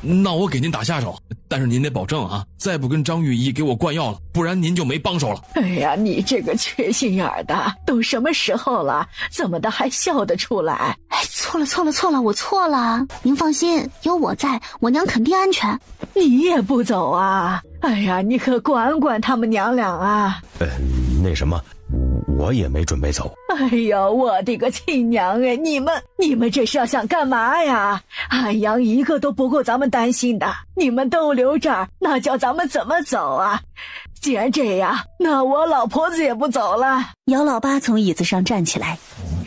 那我给您打下手，但是您得保证啊，再不跟张御医给我灌药了，不然您就没帮手了。哎呀，你这个缺心眼的，都什么时候了，怎么的还笑得出来？哎，错了，我错了。您放心，有我在，我娘肯定安全。你也不走啊？哎呀，你可管管他们娘俩啊！那什么，我也没准备走。哎呀，我的个亲娘哎！你们这是要想干嘛呀？安阳一个都不够咱们担心的，你们都留这儿，那叫咱们怎么走啊？既然这样，那我老婆子也不走了。姚老八从椅子上站起来，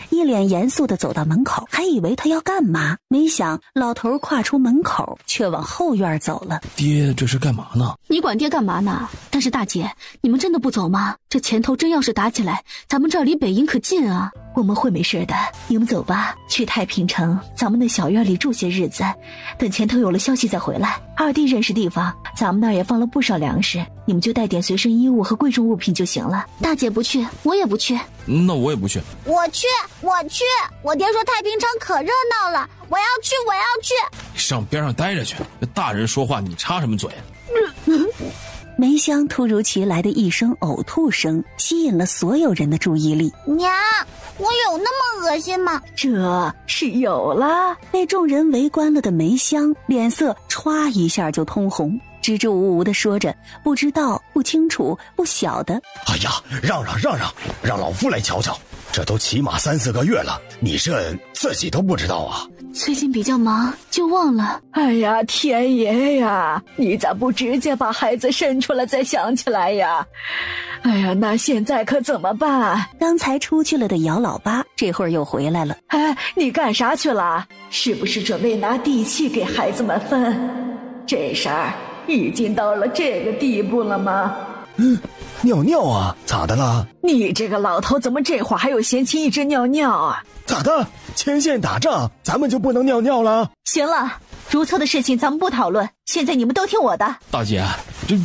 一脸严肃地走到门口，还以为他要干嘛，没想老头跨出门口却往后院走了。爹这是干嘛呢？你管爹干嘛呢？但是大姐，你们真的不走吗？这前头真要是打起来，咱们这儿离北营可近啊。我们会没事的，你们走吧，去太平城咱们的小院里住些日子，等前头有了消息再回来。二弟认识地方，咱们那儿也放了不少粮食，你们就带点随身衣物和贵重物品就行了。大姐不去，我也不去。那我也不去。我去，我爹说太平城可热闹了，我要去。上边上待着去，大人说话你插什么嘴？梅香突如其来的一声呕吐声吸引了所有人的注意力。娘，我有那么恶心吗？这是有了。被众人围观了的梅香脸色歘一下就通红，支支吾吾地说着不知道、不清楚、不晓得。哎呀，让老夫来瞧瞧，这都起码3-4个月了，你这自己都不知道啊？最近比较忙，就忘了。哎呀，天爷呀，你咋不直接把孩子生出来再想起来呀？哎呀，那现在可怎么办？刚才出去了的姚老八这会儿又回来了。哎，你干啥去了？是不是准备拿地契给孩子们分？这事儿已经到了这个地步了吗？尿啊，咋的了？你这个老头怎么这会儿还有闲情一直尿尿啊？咋的？前线打仗，咱们就不能尿了？行了，如厕的事情咱们不讨论，现在你们都听我的。大姐，这……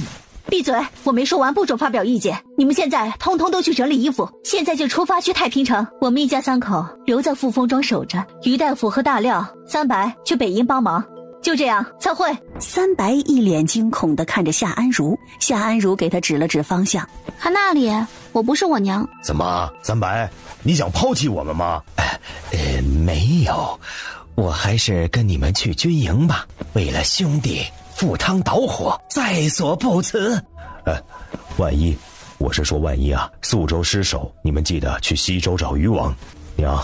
闭嘴！我没说完，不准发表意见。你们现在通通都去整理衣服，现在就出发去太平城。我们一家3口留在富丰庄守着，于大夫和大廖、三白去北营帮忙。就这样，散会。三白一脸惊恐地看着夏安如，夏安如给他指了指方向。看那里，我不是我娘。怎么，三白，你想抛弃我们吗？没有，我还是跟你们去军营吧，为了兄弟赴汤蹈火，在所不辞。万一，我是说万一啊，宿州失守，你们记得去西州找渔王。娘，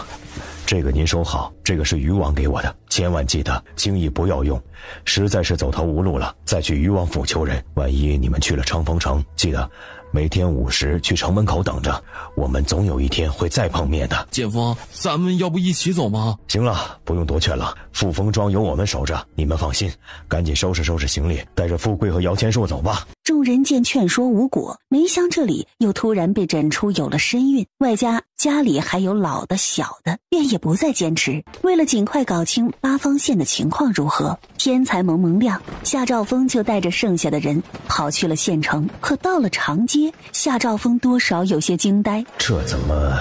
这个您收好，这个是渔王给我的，千万记得轻易不要用，实在是走投无路了再去渔王府求人。万一你们去了长风城，记得每天午时去城门口等着，我们总有一天会再碰面的。剑锋，咱们要不一起走吗？行了，不用多劝了，富丰庄有我们守着，你们放心，赶紧收拾收拾行李，带着富贵和摇钱树走吧。众人见劝说无果，梅香这里又突然被诊出有了身孕，外加家里还有老的小的，便也不再坚持。为了尽快搞清八方县的情况如何，天才蒙蒙亮，夏兆峰就带着剩下的人跑去了县城。可到了长街，夏兆峰多少有些惊呆，这怎么……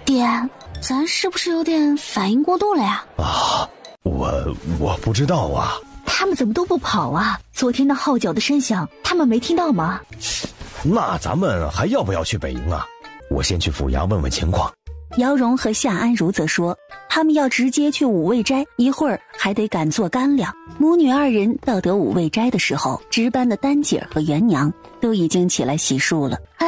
爹，咱是不是有点反应过度了呀？啊，我不知道啊。他们怎么都不跑啊？昨天那号角的声响，他们没听到吗？那咱们还要不要去北营啊？我先去府衙问问情况。姚荣和夏安如则说，他们要直接去五味斋，一会儿还得赶做干粮。母女2人到得五味斋的时候，值班的丹姐和元娘都已经起来洗漱了。哎，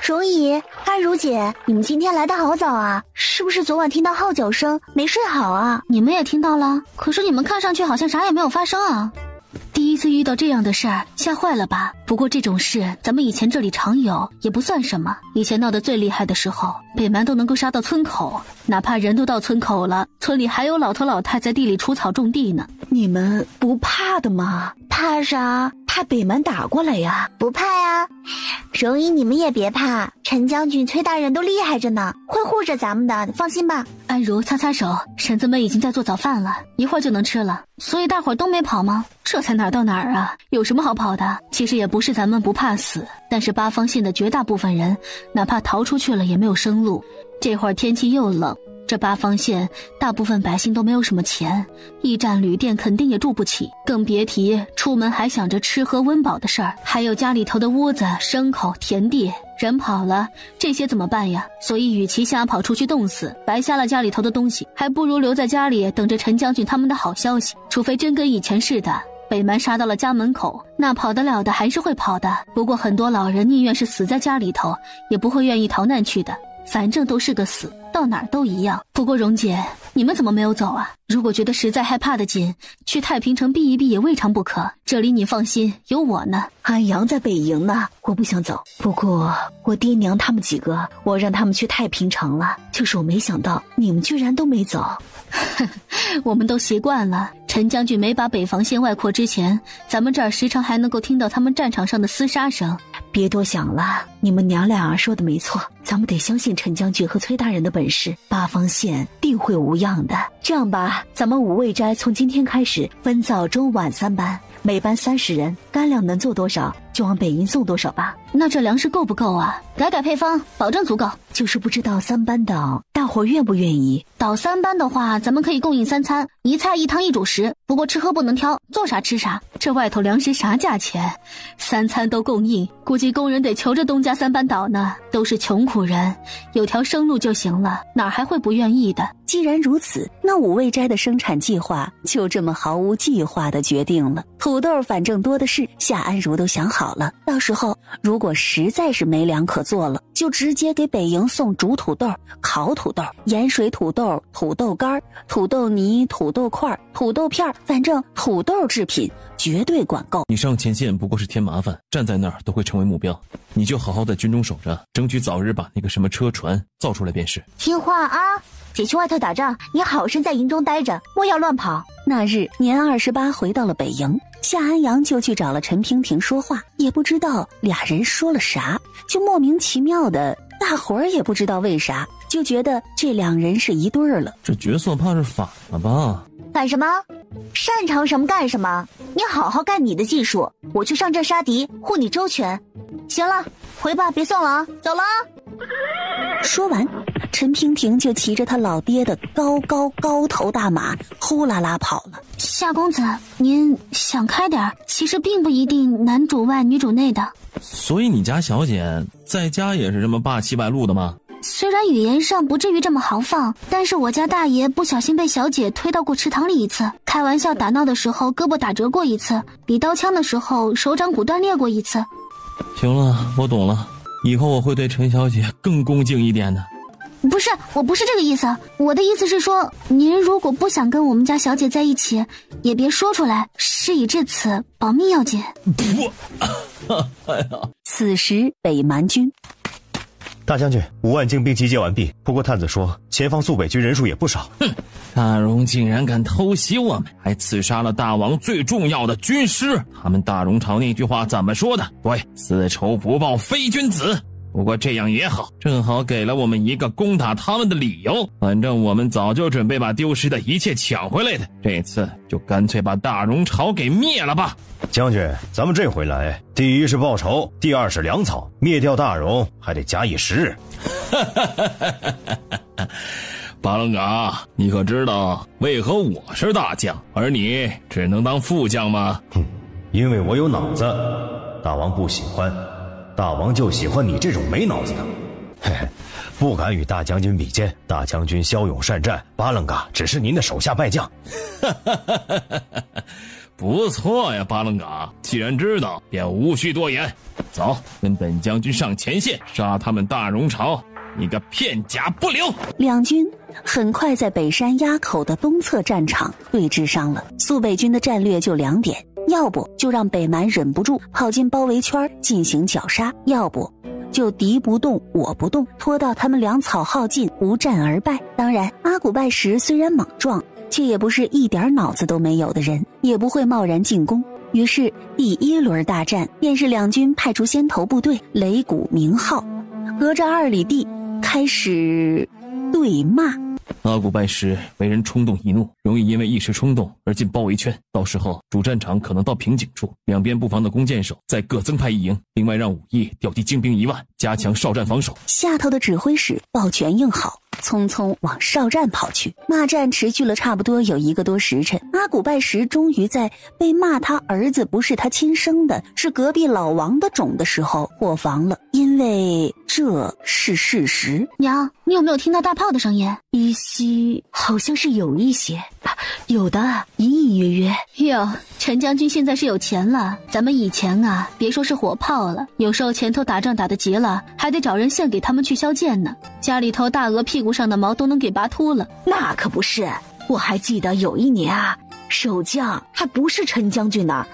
荣姨、安如姐，你们今天来得好早啊，是不是昨晚听到号角声没睡好啊？你们也听到了，可是你们看上去好像啥也没有发生啊。第一次遇到这样的事儿，吓坏了吧？不过这种事咱们以前这里常有，也不算什么。以前闹得最厉害的时候，北蛮都能够杀到村口，哪怕人都到村口了，村里还有老头老太在地里除草种地呢。你们不怕的吗？怕啥？怕北蛮打过来呀？不怕呀，荣姨你们也别怕，陈将军、崔大人都厉害着呢，会护着咱们的，放心吧。安如擦擦手，婶子们已经在做早饭了，一会儿就能吃了。所以大伙儿都没跑吗？这才哪儿到哪儿啊？有什么好跑的？其实也不是咱们不怕死，但是八方县的绝大部分人哪怕逃出去了也没有生路。这会儿天气又冷，这八方县大部分百姓都没有什么钱，驿站旅店肯定也住不起，更别提出门还想着吃喝温饱的事儿。还有家里头的屋子、牲口、田地，人跑了，这些怎么办呀？所以与其瞎跑出去冻死，白瞎了家里头的东西，还不如留在家里等着陈将军他们的好消息。除非真跟以前似的，北蛮杀到了家门口，那跑得了的还是会跑的。不过很多老人宁愿是死在家里头，也不会愿意逃难去的，反正都是个死，到哪儿都一样。不过蓉姐，你们怎么没有走啊？如果觉得实在害怕的紧，去太平城避一避也未尝不可。这里你放心，有我呢。安阳在北营呢，我不想走。不过我爹娘他们几个，我让他们去太平城了。就是我没想到你们居然都没走。我们都习惯了。陈将军没把北防线外扩之前，咱们这儿时常还能够听到他们战场上的厮杀声。别多想了，你们娘俩说的没错，咱们得相信陈将军和崔大人的本事，八方县定会无恙的。这样吧，咱们五味斋从今天开始分早中晚3班，每班30人，干粮能做多少就往北营送多少吧。那这粮食够不够啊？改配方，保证足够。就是不知道3班倒，大伙愿不愿意？倒3班的话，咱们可以供应3餐，1菜1汤1主食。不过吃喝不能挑，做啥吃啥。这外头粮食啥价钱？3餐都供应，估计工人得求着东家3班倒呢。都是穷苦人，有条生路就行了，哪还会不愿意的？既然如此，那五味斋的生产计划就这么毫无计划地决定了。土豆反正多的是，夏安如都想好了，到时候如果实在是没粮可做了，就直接给北营送煮土豆、烤土豆、盐水土豆、土豆干、土豆泥、土豆块、土豆片，反正土豆制品绝对管够。你上前线不过是添麻烦，站在那儿都会成为目标，你就好好在军中守着，争取早日把那个什么车船造出来便是。听话啊，姐去外头打仗，你好生在营中待着，莫要乱跑。那日年28回到了北营，夏安阳就去找了陈萍萍说话，也不知道俩人说了啥，就莫名其妙的，大伙儿也不知道为啥，就觉得这2人是一对儿了。这角色怕是反了吧？反什么？擅长什么干什么，你好好干你的技术，我去上阵杀敌，护你周全。行了，回吧，别送了啊，走了啊。说完，陈萍萍就骑着她老爹的高头大马呼啦啦跑了。夏公子，您想开点，其实并不一定男主外女主内的。所以你家小姐在家也是这么霸气外露的吗？虽然语言上不至于这么豪放，但是我家大爷不小心被小姐推到过池塘里一次，开玩笑打闹的时候胳膊打折过一次，比刀枪的时候手掌骨断裂过一次。行了，我懂了，以后我会对陈小姐更恭敬一点的。不是，我不是这个意思，我的意思是说，您如果不想跟我们家小姐在一起，也别说出来，事已至此，保密要紧。哎呀！此时北蛮军，大将军，5万精兵集结完毕，不过探子说前方肃北军人数也不少。哼，大荣竟然敢偷袭我们，还刺杀了大王最重要的军师。他们大荣朝那句话怎么说的？对，私仇不报非君子。不过这样也好，正好给了我们一个攻打他们的理由。反正我们早就准备把丢失的一切抢回来的，这次就干脆把大荣朝给灭了吧。将军，咱们这回来，第一是报仇，第二是粮草，灭掉大荣还得假以时日。巴棱嘎，你可知道为何我是大将，而你只能当副将吗？因为我有脑子，大王不喜欢，大王就喜欢你这种没脑子的。嘿嘿，不敢与大将军比肩，大将军骁勇善战，巴棱嘎只是您的手下败将。不错呀，巴棱嘎，既然知道，便无需多言。走，跟本将军上前线，杀他们大荣朝一个片甲不留。两军很快在北山垭口的东侧战场对峙上了。苏北军的战略就2点，要不就让北蛮忍不住跑进包围圈进行绞杀，要不就敌不动我不动，拖到他们粮草耗尽无战而败。当然，阿古拜什虽然莽撞，却也不是一点脑子都没有的人，也不会贸然进攻。于是第1轮大战便是两军派出先头部队擂鼓鸣号，隔着2里地开始对骂。阿古拜什为人冲动易怒，容易因为一时冲动而进包围圈，到时候主战场可能到瓶颈处，两边布防的弓箭手再各增派1营，另外让武艺调集精兵1万，加强哨站防守。下头的指挥使抱拳应好，匆匆往哨站跑去。骂战持续了差不多有1个多时辰，阿古拜什终于在被骂他儿子不是他亲生的，是隔壁老王的种的时候破防了，因为这是事实。娘，你有没有听到大炮的声音？依稀好像是有一些，有的隐隐约约。哟，陈将军现在是有钱了，咱们以前啊，别说是火炮了，有时候前头打仗打得急了，还得找人献给他们去消箭呢，家里头大鹅屁股上的毛都能给拔秃了。那可不是，我还记得有一年啊，守将还不是陈将军呢，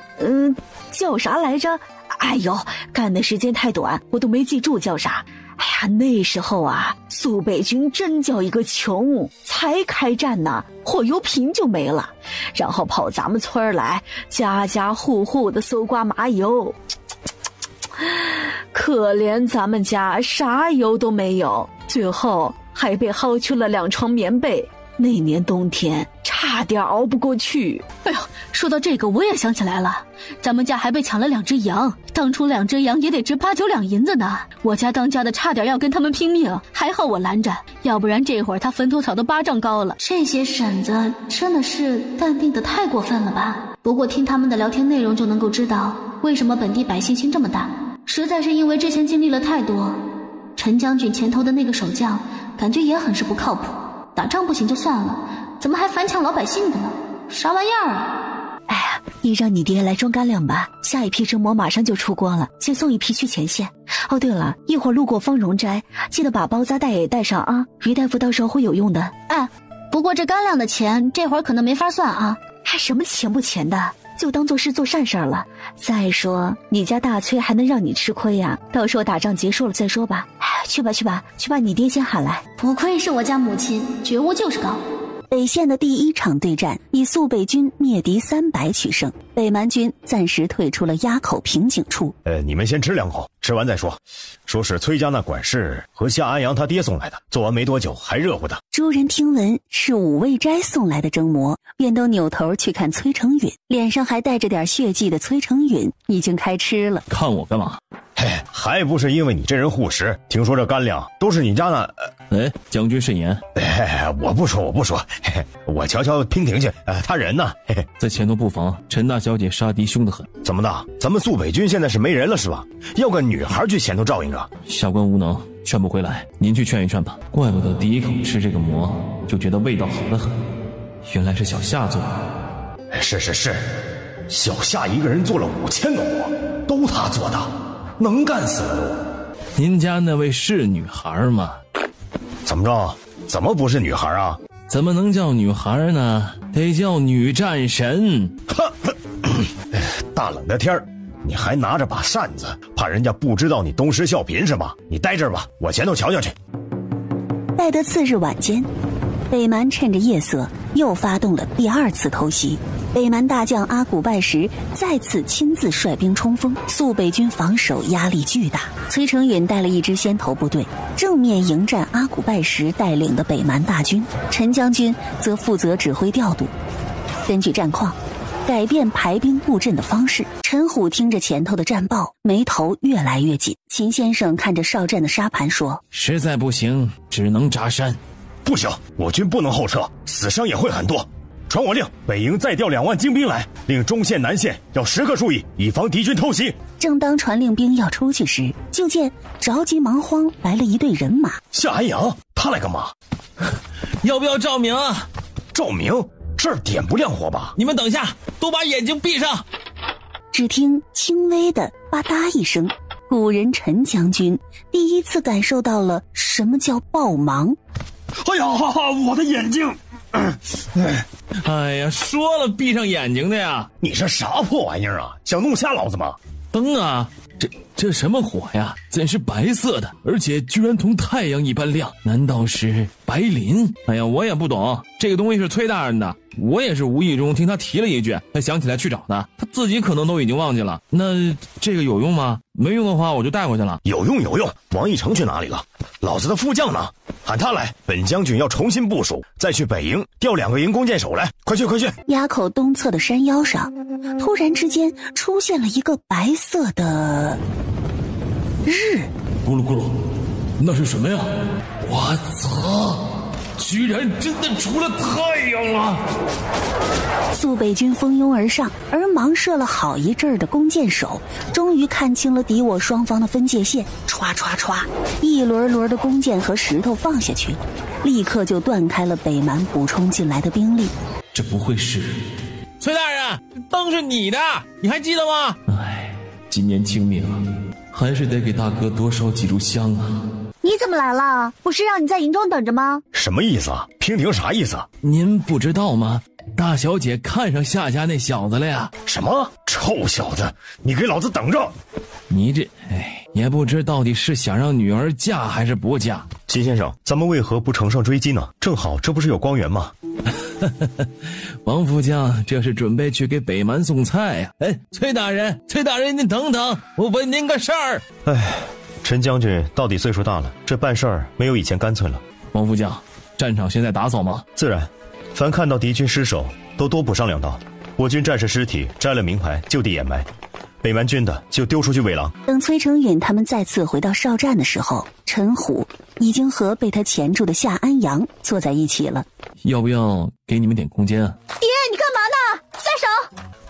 叫啥来着？哎呦，干的时间太短，我都没记住叫啥。哎呀，那时候啊，苏北军真叫一个穷，才开战呢，火油瓶就没了，然后跑咱们村来，家家户户的搜刮麻油。可怜咱们家啥油都没有，最后还被薅去了2床棉被。那年冬天差点熬不过去。哎呦，说到这个我也想起来了，咱们家还被抢了2只羊，当初2只羊也得值8、9两银子呢。我家当家的差点要跟他们拼命，还好我拦着，要不然这会儿他坟头草都8丈高了。这些婶子真的是淡定的太过分了吧？不过听他们的聊天内容就能够知道，为什么本地百姓心这么大，实在是因为之前经历了太多。陈将军前头的那个守将感觉也很是不靠谱，打仗不行就算了，怎么还反抢老百姓的呢？啥玩意儿啊！哎呀，你让你爹来装干粮吧，下一批征魔马上就出锅了，先送一批去前线。哦，对了，一会儿路过芳荣斋，记得把包扎袋也带上啊，于大夫到时候会有用的。哎，不过这干粮的钱这会儿可能没法算啊。还什么钱不钱的，就当做是做善事了。再说你家大崔还能让你吃亏呀？到时候打仗结束了再说吧。去吧去吧，去把你爹先喊来。不愧是我家母亲，觉悟就是高。北线的第1场对战以苏北军灭敌300取胜，北蛮军暂时退出了垭口瓶颈处。你们先吃2口，吃完再说。说是崔家那管事和夏安阳他爹送来的，做完没多久还热乎的。诸人听闻是武卫斋送来的蒸馍，便都扭头去看崔成允，脸上还带着点血迹的崔成允已经开吃了。看我干嘛？嘿，还不是因为你这人护食，听说这干粮都是你家那……将军慎言。我不说，我瞧瞧娉婷去，他人呢？在前头布防，陈大小姐杀敌凶得很。怎么的？咱们苏北军现在是没人了是吧？要个女孩去前头照应着。下官无能，劝不回来，您去劝一劝吧。怪不得第1口吃这个馍就觉得味道好得很，原来是小夏做的。是，小夏一个人做了5000个馍，都他做的，能干死了都。您家那位是女孩吗？怎么着？怎么不是女孩啊？怎么能叫女孩呢？得叫女战神。大冷的天儿，你还拿着把扇子，怕人家不知道你东施效颦是吗？你待这儿吧，我前头瞧瞧去。待得次日晚间，北蛮趁着夜色又发动了第2次偷袭。北蛮大将阿古拜什再次亲自率兵冲锋，苏北军防守压力巨大。崔成允带了一支先头部队，正面迎战阿古拜什带领的北蛮大军，陈将军则负责指挥调度。根据战况，改变排兵布阵的方式。陈虎听着前头的战报，眉头越来越紧。秦先生看着哨站的沙盘说：“实在不行，只能扎山。”不行，我军不能后撤，死伤也会很多。传我令，北营再调2万精兵来，令中线、南线要时刻注意，以防敌军偷袭。正当传令兵要出去时，就见着急忙慌来了一队人马。夏安阳，他来干嘛？要不要照明啊？照明？这儿点不亮火吧？你们等下，都把眼睛闭上。只听轻微的吧嗒一声，古人陈将军第一次感受到了什么叫暴芒。哎呀，我的眼睛！哎呀，说了闭上眼睛的呀！你这啥破玩意儿啊？想弄瞎老子吗？灯啊，这什么火呀？怎是白色的，而且居然同太阳一般亮？难道是白磷？哎呀，我也不懂，这个东西是崔大人的，我也是无意中听他提了一句，才想起来去找的，他自己可能都已经忘记了。那这个有用吗？没用的话我就带回去了。有用。王义成去哪里了？老子的副将呢？喊他来，本将军要重新部署，再去北营调2个营弓箭手来，快去！垭口东侧的山腰上，突然之间出现了一个白色的日。咕噜咕噜，那是什么呀？我操！居然真的出了太阳了！苏北军蜂拥而上，而忙射了好一阵儿的弓箭手终于看清了敌我双方的分界线，歘歘歘，一轮轮的弓箭和石头放下去，立刻就断开了北蛮补充进来的兵力。这不会是崔大人？灯是你的，你还记得吗？哎，今年清明还是得给大哥多烧几炷香啊。你怎么来了？不是让你在营中等着吗？什么意思啊？平婷啥意思？您不知道吗？大小姐看上夏家那小子了呀！什么？臭小子，你给老子等着！你这，也不知到底是想让女儿嫁还是不嫁。秦先生，咱们为何不乘胜追击呢？正好这不是有光源吗？王副将这是准备去给北蛮送菜呀！崔大人，您等等，我问您个事儿。陈将军到底岁数大了，这办事儿没有以前干脆了。王副将，战场现在打扫吗？自然，凡看到敌军失守，都多补上2刀。我军战士尸体摘了名牌，就地掩埋；北蛮军的就丢出去喂狼。等崔成允他们再次回到哨站的时候，陈虎已经和被他钳住的夏安阳坐在一起了。要不要给你们点空间啊？爹，你干嘛呢？撒手！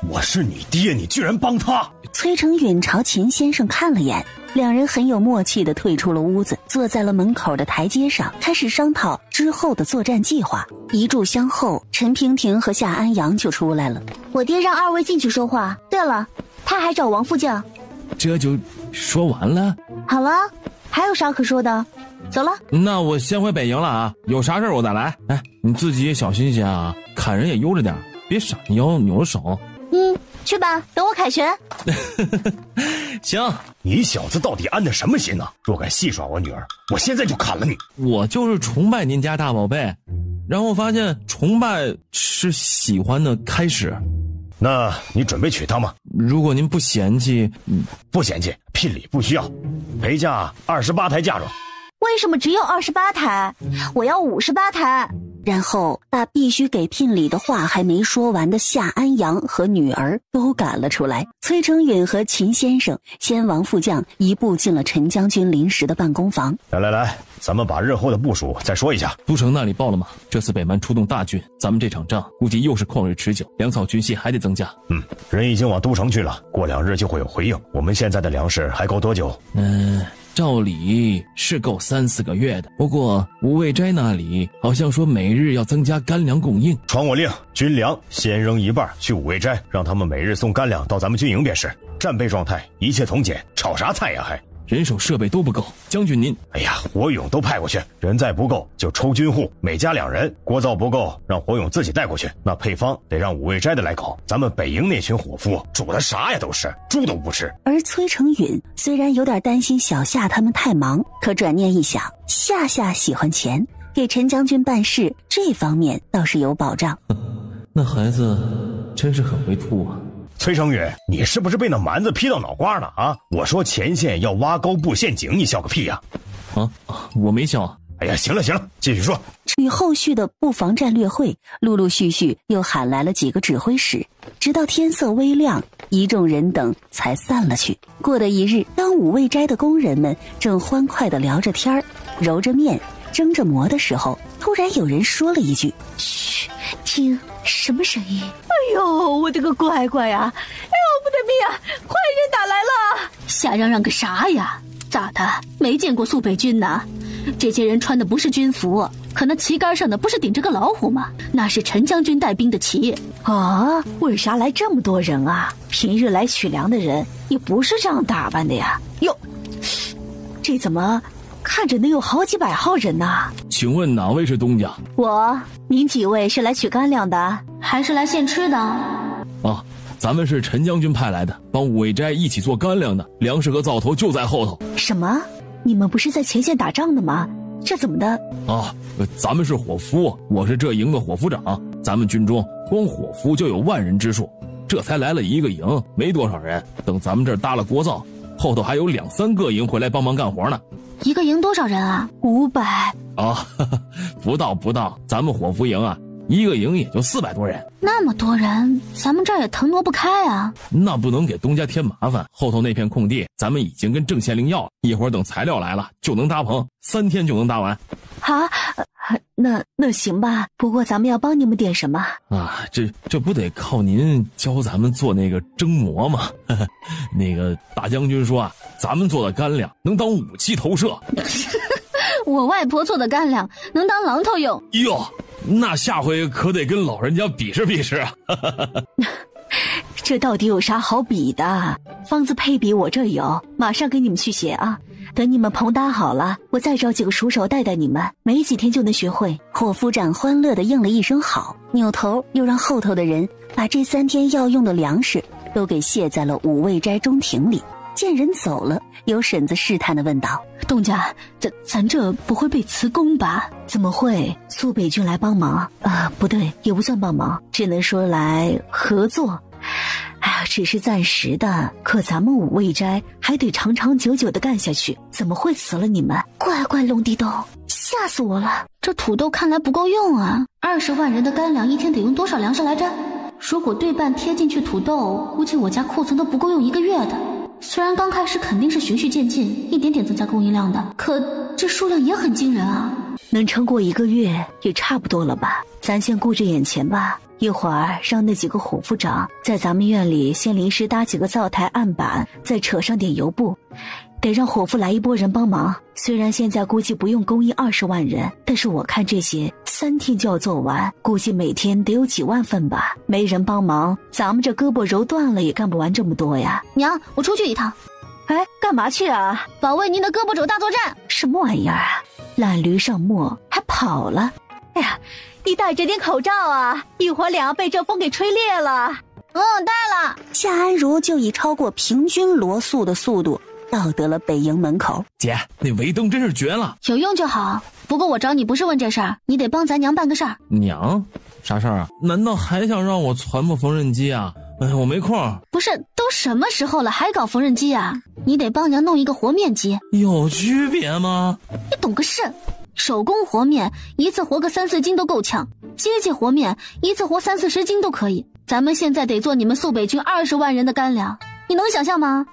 我是你爹，你居然帮他！崔成允朝秦先生看了眼，两人很有默契地退出了屋子，坐在了门口的台阶上，开始商讨之后的作战计划。一炷香后，陈平婷和夏安阳就出来了。我爹让2位进去说话。对了，他还找王副将。这就说完了？好了，还有啥可说的？走了。那我先回北营了啊，有啥事我再来。你自己也小心些啊，砍人也悠着点，别闪着腰扭着手。去吧，等我凯旋。行，你小子到底安的什么心呢？若敢戏耍我女儿，我现在就砍了你！我就是崇拜您家大宝贝，然后发现崇拜是喜欢的开始。那你准备娶她吗？如果您不嫌弃。不嫌弃，聘礼不需要，陪嫁28台嫁妆。为什么只有28台？我要58台。然后把必须给聘礼的话还没说完的夏安阳和女儿都赶了出来。崔成允和秦先生先王副将一步进了陈将军临时的办公房。来，咱们把日后的部署再说一下。都城那里报了吗？这次北蛮出动大军，咱们这场仗估计又是旷日持久，粮草军械还得增加。人已经往都城去了，过2日就会有回应。我们现在的粮食还够多久？照理是够3-4个月的，不过五味斋那里好像说每日要增加干粮供应。传我令，军粮先扔一半去五味斋，让他们每日送干粮到咱们军营便是。战备状态一切从简，炒啥菜呀还？人手设备都不够，将军您……火勇都派过去，人再不够就抽军户，每家2人。锅灶不够，让火勇自己带过去。那配方得让五味斋的来搞。咱们北营那群伙夫煮的啥呀都是，猪都不吃。而崔成允虽然有点担心小夏他们太忙，可转念一想，夏喜欢钱，给陈将军办事这方面倒是有保障。那孩子真是很会吐啊。崔成允，你是不是被那蛮子劈到脑瓜了啊？我说前线要挖高布陷阱，你笑个屁呀！我没笑啊。行了，继续说。与后续的布防战略会，陆陆续续又喊来了几个指挥使，直到天色微亮，一众人等才散了去。过的一日，当五味斋的工人们正欢快地聊着天揉着面蒸着馍的时候，突然有人说了一句：嘘，听什么声音？哎呦，我的个乖乖呀！我的命啊！坏人打来了！瞎嚷嚷个啥呀？咋的？没见过苏北军呢？这些人穿的不是军服，可那旗杆上的不是顶着个老虎吗？那是陈将军带兵的旗。为啥来这么多人啊？平日来取粮的人也不是这样打扮的呀。哟，这怎么看着能有好几百号人呢？请问哪位是东家？您几位是来取干粮的，还是来献吃的？咱们是陈将军派来的，帮五味斋一起做干粮的，粮食和灶头就在后头。什么？你们不是在前线打仗的吗？这怎么的？咱们是伙夫，我是这营的伙夫长。咱们军中光伙夫就有万人之数，这才来了一个营，没多少人。等咱们这儿搭了锅灶，后头还有2-3个营回来帮忙干活呢。一个营多少人啊？500。不到，咱们伙夫营啊，一个营也就400多人。那么多人，咱们这儿也腾挪不开啊。那不能给东家添麻烦，后头那片空地咱们已经跟郑县令要了，一会儿等材料来了就能搭棚，3天就能搭完。那行吧，不过咱们要帮你们点什么啊？这不得靠您教咱们做那个蒸馍吗？那个大将军说啊，咱们做的干粮能当武器投射。我外婆做的干粮能当榔头用。哟，那下回可得跟老人家比试比试啊。这到底有啥好比的？方子配比我这有，马上给你们去写啊。等你们棚搭好了，我再找几个熟手带带你们，没几天就能学会。伙夫长欢乐地应了一声好，扭头又让后头的人把这3天要用的粮食都给卸在了五味斋中庭里。见人走了，有婶子试探地问道：东家，咱这不会被辞工吧？怎么会？苏北军来帮忙不对，也不算帮忙，只能说来合作。哎呀，只是暂时的，可咱们五味斋还得长长久久的干下去，怎么会辞了你们？乖龙地豆，吓死我了！这土豆看来不够用啊！20万人的干粮一天得用多少粮食来着？如果对半贴进去土豆，估计我家库存都不够用1个月的。虽然刚开始肯定是循序渐进，一点点增加供应量的，可这数量也很惊人啊！能撑过1个月也差不多了吧？咱先顾着眼前吧。一会儿让那几个伙夫长在咱们院里先临时搭几个灶台案板，再扯上点油布，得让伙夫来一波人帮忙。虽然现在估计不用供应20万人，但是我看这些3天就要做完，估计每天得有几万份吧。没人帮忙，咱们这胳膊揉断了也干不完这么多呀。娘，我出去一趟。哎，干嘛去啊？保卫您的胳膊肘大作战。什么玩意儿啊？懒驴上磨还跑了。哎呀，你戴着点口罩啊，一会儿脸要被这风给吹裂了。戴了。夏安如就以超过平均罗素的速度到得了北营门口。姐，那围灯真是绝了，有用就好。不过我找你不是问这事儿，你得帮咱娘办个事儿。娘？啥事儿啊？难道还想让我传播缝纫机啊？哎，我没空。不是，都什么时候了还搞缝纫机啊？你得帮娘弄一个和面机。有区别吗？你懂个是。手工和面一次和个3-4斤都够呛，机器和面一次和30-40斤都可以。咱们现在得做你们苏北军20万人的干粮，你能想象吗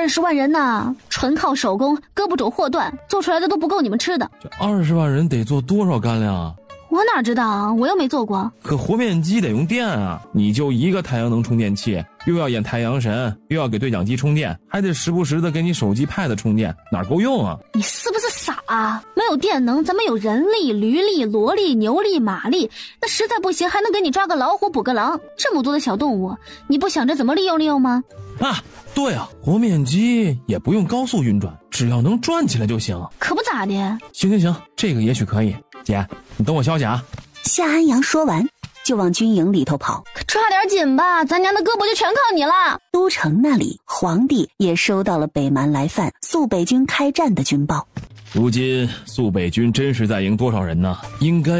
？20万人呐，纯靠手工，胳膊肘霍断，做出来的都不够你们吃的。这20万人得做多少干粮啊？我哪知道啊，我又没做过。可和面机得用电啊，你就一个太阳能充电器，又要演太阳神，又要给对讲机充电，还得时不时的给你手机 pad 充电，哪够用啊？你是不是傻啊？没有电能，咱们有人力、驴力、骡力、牛力、马力，那实在不行还能给你抓个老虎捕个狼。这么多的小动物，你不想着怎么利用吗？啊，对啊，和面机也不用高速运转，只要能转起来就行。可不咋的。行，这个也许可以。姐，你等我消息啊。夏安阳说完就往军营里头跑。可抓点紧吧，咱娘的胳膊就全靠你了。都城那里，皇帝也收到了北蛮来犯苏北军开战的军报。如今苏北军真实在营多少人呢？应该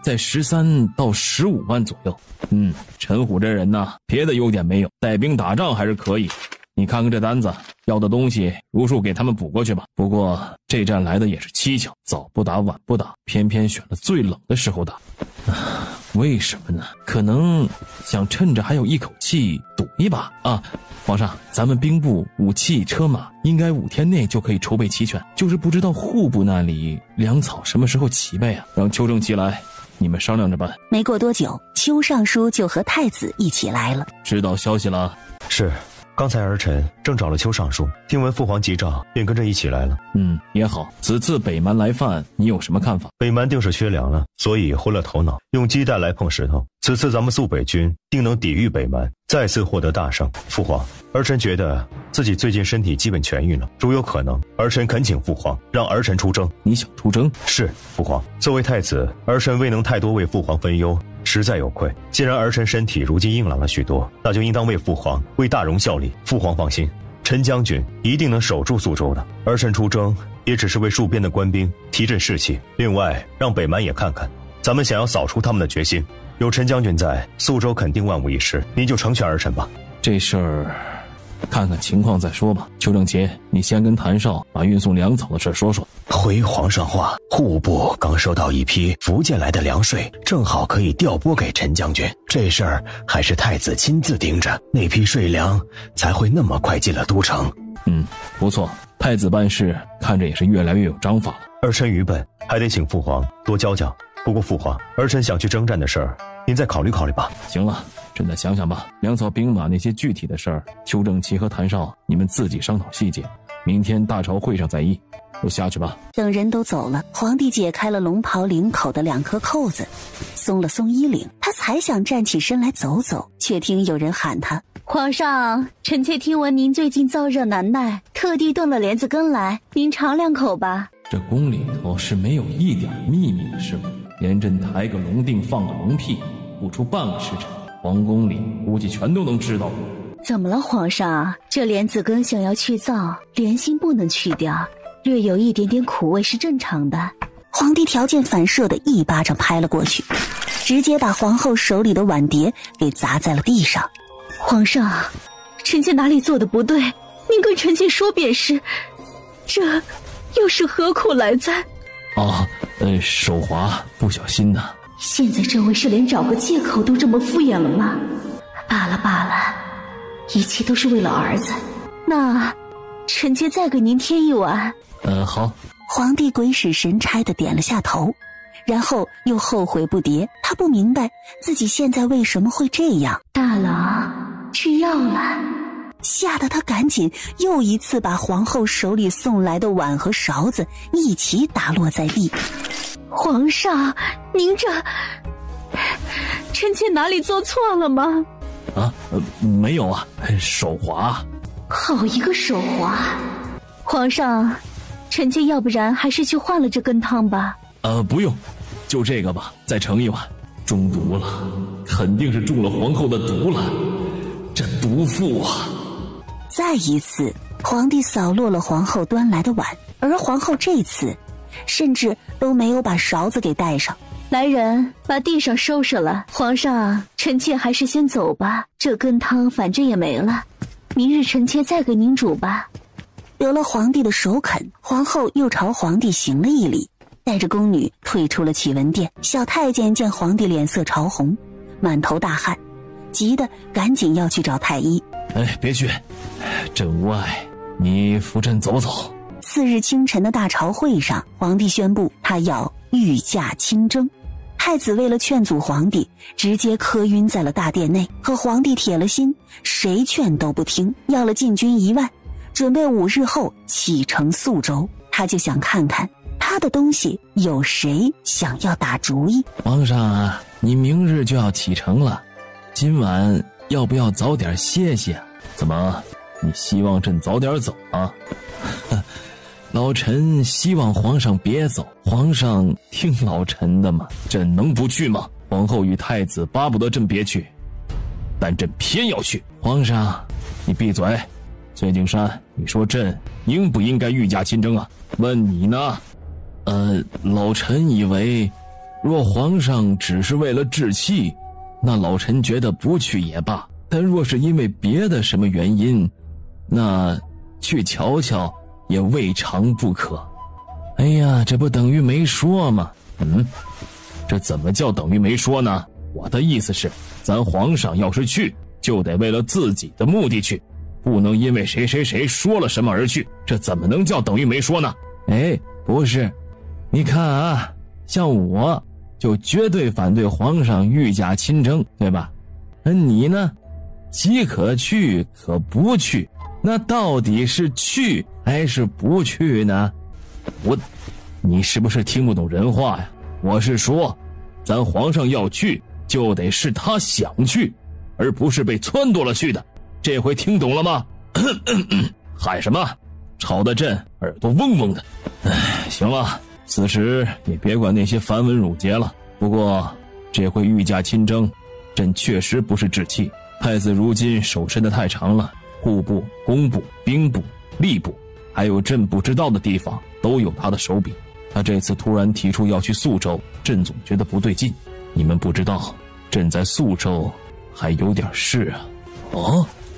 在13到15万左右。陈虎这人呢，别的优点没有，带兵打仗还是可以。你看看这单子，要的东西如数给他们补过去吧。不过这战来的也是蹊跷，早不打晚不打，偏偏选了最冷的时候打。为什么呢？可能想趁着还有一口气赌一把啊！皇上，咱们兵部武器车马应该5天内就可以筹备齐全，就是不知道户部那里粮草什么时候齐备啊？让邱正奇来，你们商量着办。没过多久，邱尚书就和太子一起来了。知道消息了？是，刚才儿臣正找了邱尚书，听闻父皇急召，便跟着一起来了。也好。此次北蛮来犯，你有什么看法？北蛮定是缺粮了，所以昏了头脑，用鸡蛋来碰石头。此次咱们苏北军定能抵御北蛮，再次获得大胜。父皇，儿臣觉得自己最近身体基本痊愈了，如有可能，儿臣恳请父皇让儿臣出征。你想出征？是，父皇。作为太子，儿臣未能太多为父皇分忧，实在有愧。既然儿臣身体如今硬朗了许多，那就应当为父皇、为大荣效力。父皇放心，陈将军一定能守住苏州的。儿臣出征也只是为戍边的官兵提振士气，另外让北蛮也看看咱们想要扫除他们的决心。有陈将军在，苏州肯定万无一失。您就成全儿臣吧。这事儿看看情况再说吧。邱正杰，你先跟谭少把运送粮草的事说说。回皇上话，户部刚收到一批福建来的粮税，正好可以调拨给陈将军。这事儿还是太子亲自盯着，那批税粮才会那么快进了都城。不错，太子办事看着也是越来越有章法了。儿臣愚笨，还得请父皇多教教。不过父皇，儿臣想去征战的事儿，您再考虑考虑吧。行了，朕再想想吧。粮草兵马那些具体的事儿，邱正奇和谭绍你们自己商讨细节，明天大朝会上再议。都下去吧。等人都走了，皇帝解开了龙袍领口的2颗扣子，松了松衣领，他才想站起身来走走，却听有人喊他：皇上，臣妾听闻您最近燥热难耐，特地炖了莲子羹来，您尝2口吧。这宫里头是没有一点秘密的是吗？连朕抬个龙锭放个龙屁，不出半个时辰，皇宫里估计全都能知道。怎么了，皇上？这莲子羹想要去燥，莲心不能去掉，略有一点点苦味是正常的。皇帝条件反射的一巴掌拍了过去，直接把皇后手里的碗碟给砸在了地上。皇上，臣妾哪里做的不对？您跟臣妾说便是。这又是何苦来哉？手滑，不小心的。现在这位是连找个借口都这么敷衍了吗？罢了罢了，一切都是为了儿子。那臣妾再给您添一碗。好。皇帝鬼使神差地点了下头，然后又后悔不迭。他不明白自己现在为什么会这样。大郎，吃药了。吓得他赶紧又一次把皇后手里送来的碗和勺子一起打落在地。皇上，您这……臣妾哪里做错了吗？没有啊，手滑。好一个手滑！皇上，臣妾要不然还是去换了这羹汤吧。不用，就这个吧，再盛一碗。中毒了，肯定是中了皇后的毒了，这毒妇啊！再一次，皇帝扫落了皇后端来的碗，而皇后这次甚至都没有把勺子给带上。来人，把地上收拾了。皇上，臣妾还是先走吧，这羹汤反正也没了，明日臣妾再给您煮吧。得了皇帝的首肯，皇后又朝皇帝行了一礼，带着宫女退出了启文殿。小太监见皇帝脸色潮红，满头大汗，急得赶紧要去找太医。别去，朕无碍，你扶朕走走。次日清晨的大朝会上，皇帝宣布他要御驾亲征。太子为了劝阻皇帝，直接磕晕在了大殿内。可皇帝铁了心，谁劝都不听，要了禁军1万，准备5日后启程宿州。他就想看看他的东西有谁想要打主意。皇上啊，你明日就要启程了，今晚要不要早点歇歇？怎么，你希望朕早点走啊？老臣希望皇上别走，皇上听老臣的嘛，朕能不去吗？皇后与太子巴不得朕别去，但朕偏要去。皇上，你闭嘴。崔景山，你说朕应不应该御驾亲征啊？问你呢？老臣以为，若皇上只是为了置气，那老臣觉得不去也罢，但若是因为别的什么原因，那去瞧瞧也未尝不可。哎呀，这不等于没说吗？这怎么叫等于没说呢？我的意思是，咱皇上要是去，就得为了自己的目的去，不能因为谁谁谁说了什么而去，这怎么能叫等于没说呢？不是，你看啊，像我就绝对反对皇上御驾亲征，对吧？你呢，既可去可不去，那到底是去还是不去呢？你是不是听不懂人话呀？我是说，咱皇上要去，就得是他想去，而不是被撺掇了去的。这回听懂了吗？喊什么？吵得朕耳朵嗡嗡的。行了，此时也别管那些繁文缛节了。不过这回御驾亲征，朕确实不是置气。太子如今手伸得太长了，户部、工部、兵部、吏部，还有朕不知道的地方都有他的手笔。他这次突然提出要去宿州，朕总觉得不对劲。你们不知道，朕在宿州还有点事啊。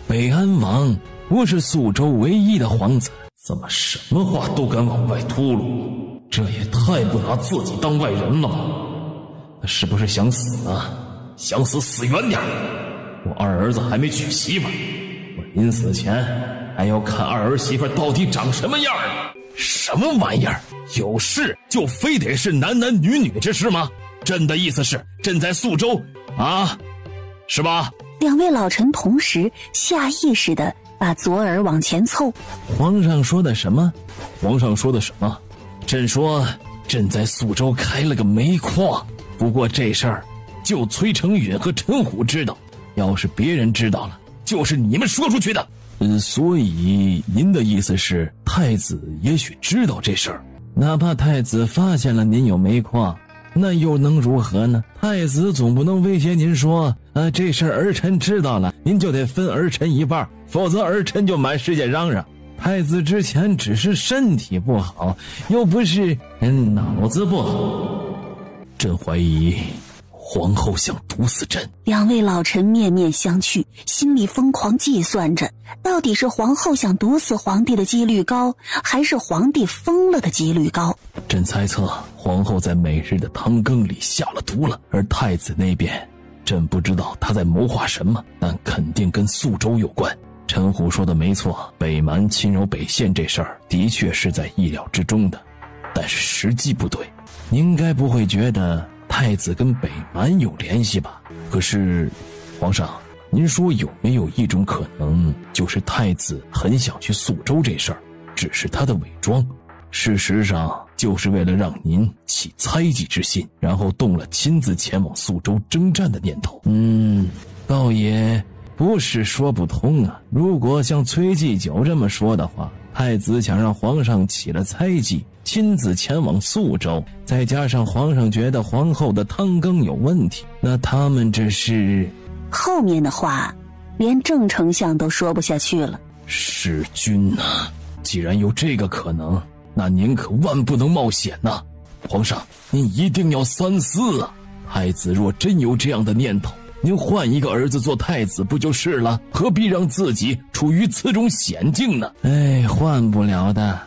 北安王不是宿州唯一的皇子，怎么什么话都敢往外秃噜？这也太不拿自己当外人了吧？他是不是想死啊？想死死远点。我二儿子还没娶媳妇，我临死前还要看二儿媳妇到底长什么样呢？什么玩意儿？有事就非得是男男女女之事吗？朕的意思是，朕在宿州啊，是吧？两位老臣同时下意识地把左耳往前凑。皇上说的什么？皇上说的什么？朕说朕在宿州开了个煤矿，不过这事儿就崔成允和陈虎知道，要是别人知道了，就是你们说出去的。所以您的意思是，太子也许知道这事儿，哪怕太子发现了您有煤矿，那又能如何呢？太子总不能威胁您说，这事儿儿臣知道了，您就得分儿臣一半，否则儿臣就满世界嚷嚷。太子之前只是身体不好，又不是脑子不好。朕怀疑皇后想毒死朕。两位老臣面面相觑，心里疯狂计算着，到底是皇后想毒死皇帝的几率高，还是皇帝疯了的几率高？朕猜测皇后在每日的汤羹里下了毒了，而太子那边，朕不知道他在谋划什么，但肯定跟宿州有关。陈虎说的没错，北蛮侵扰北县这事儿的确是在意料之中的，但是时机不对。您该不会觉得太子跟北蛮有联系吧？可是，皇上，您说有没有一种可能，就是太子很想去宿州这事儿，只是他的伪装，事实上就是为了让您起猜忌之心，然后动了亲自前往宿州征战的念头。倒也不是说不通啊。如果像崔继久这么说的话，太子想让皇上起了猜忌，亲自前往宿州，再加上皇上觉得皇后的汤羹有问题，那他们这是……后面的话连郑丞相都说不下去了。弑君啊，既然有这个可能，那您可万不能冒险啊。皇上，您一定要三思啊。太子若真有这样的念头，您换一个儿子做太子不就是了？何必让自己处于此种险境呢？换不了的。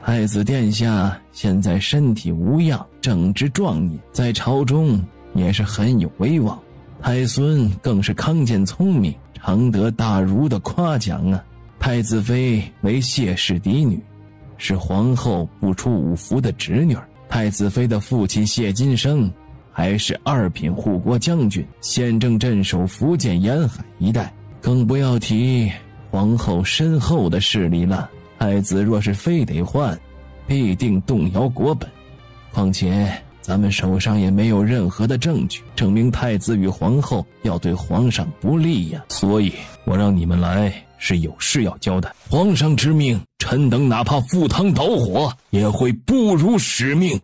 太子殿下现在身体无恙，正值壮年，在朝中也是很有威望，太孙更是康健聪明，常得大儒的夸奖啊。太子妃为谢氏嫡女，是皇后不出五服的侄女。太子妃的父亲谢金生还是2品护国将军，现正镇守福建沿海一带，更不要提皇后身后的势力了。太子若是非得换，必定动摇国本。况且咱们手上也没有任何的证据证明太子与皇后要对皇上不利呀。所以我让你们来是有事要交代。皇上之命，臣等哪怕赴汤蹈火也会不辱使命。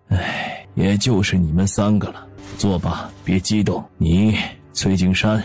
也就是你们3个了。坐吧，别激动。你崔景山，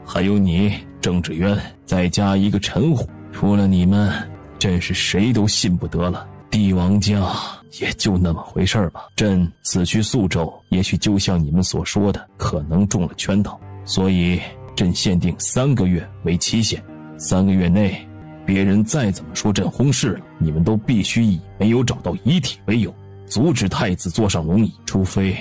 还有你郑志渊，再加一个陈虎，除了你们，朕是谁都信不得了。帝王家也就那么回事吧。朕此去宿州，也许就像你们所说的，可能中了圈套，所以朕限定3个月为期限。3个月内，别人再怎么说朕轰事了，你们都必须以没有找到遗体为由，阻止太子坐上龙椅，除非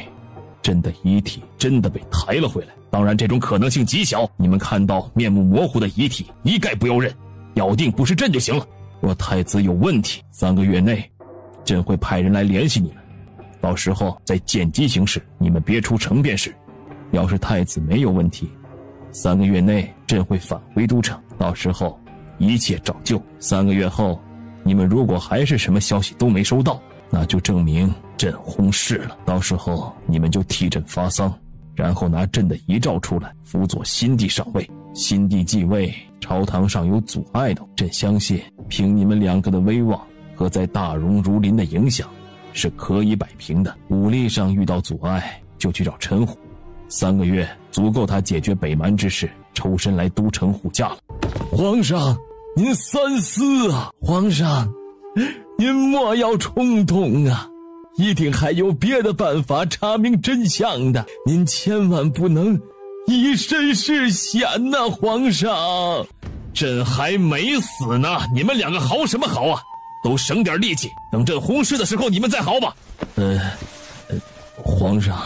朕的遗体真的被抬了回来。当然这种可能性极小，你们看到面目模糊的遗体一概不要认，咬定不是朕就行了。若太子有问题，3个月内朕会派人来联系你们，到时候再见机行事，你们别出城便是。要是太子没有问题，3个月内朕会返回都城，到时候一切照旧。3个月后，你们如果还是什么消息都没收到，那就证明朕轰事了，到时候你们就替朕发丧，然后拿朕的遗诏出来辅佐新帝上位。新帝继位，朝堂上有阻碍的，朕相信凭你们2个的威望和在大荣如林的影响，是可以摆平的。武力上遇到阻碍，就去找陈虎，3个月足够他解决北蛮之事，抽身来都城护驾了。皇上，您三思啊！皇上，您莫要冲动啊！一定还有别的办法查明真相的，您千万不能以身试险呐！皇上，朕还没死呢，你们2个嚎什么嚎啊？都省点力气，等朕轰事的时候你们再嚎吧。皇上，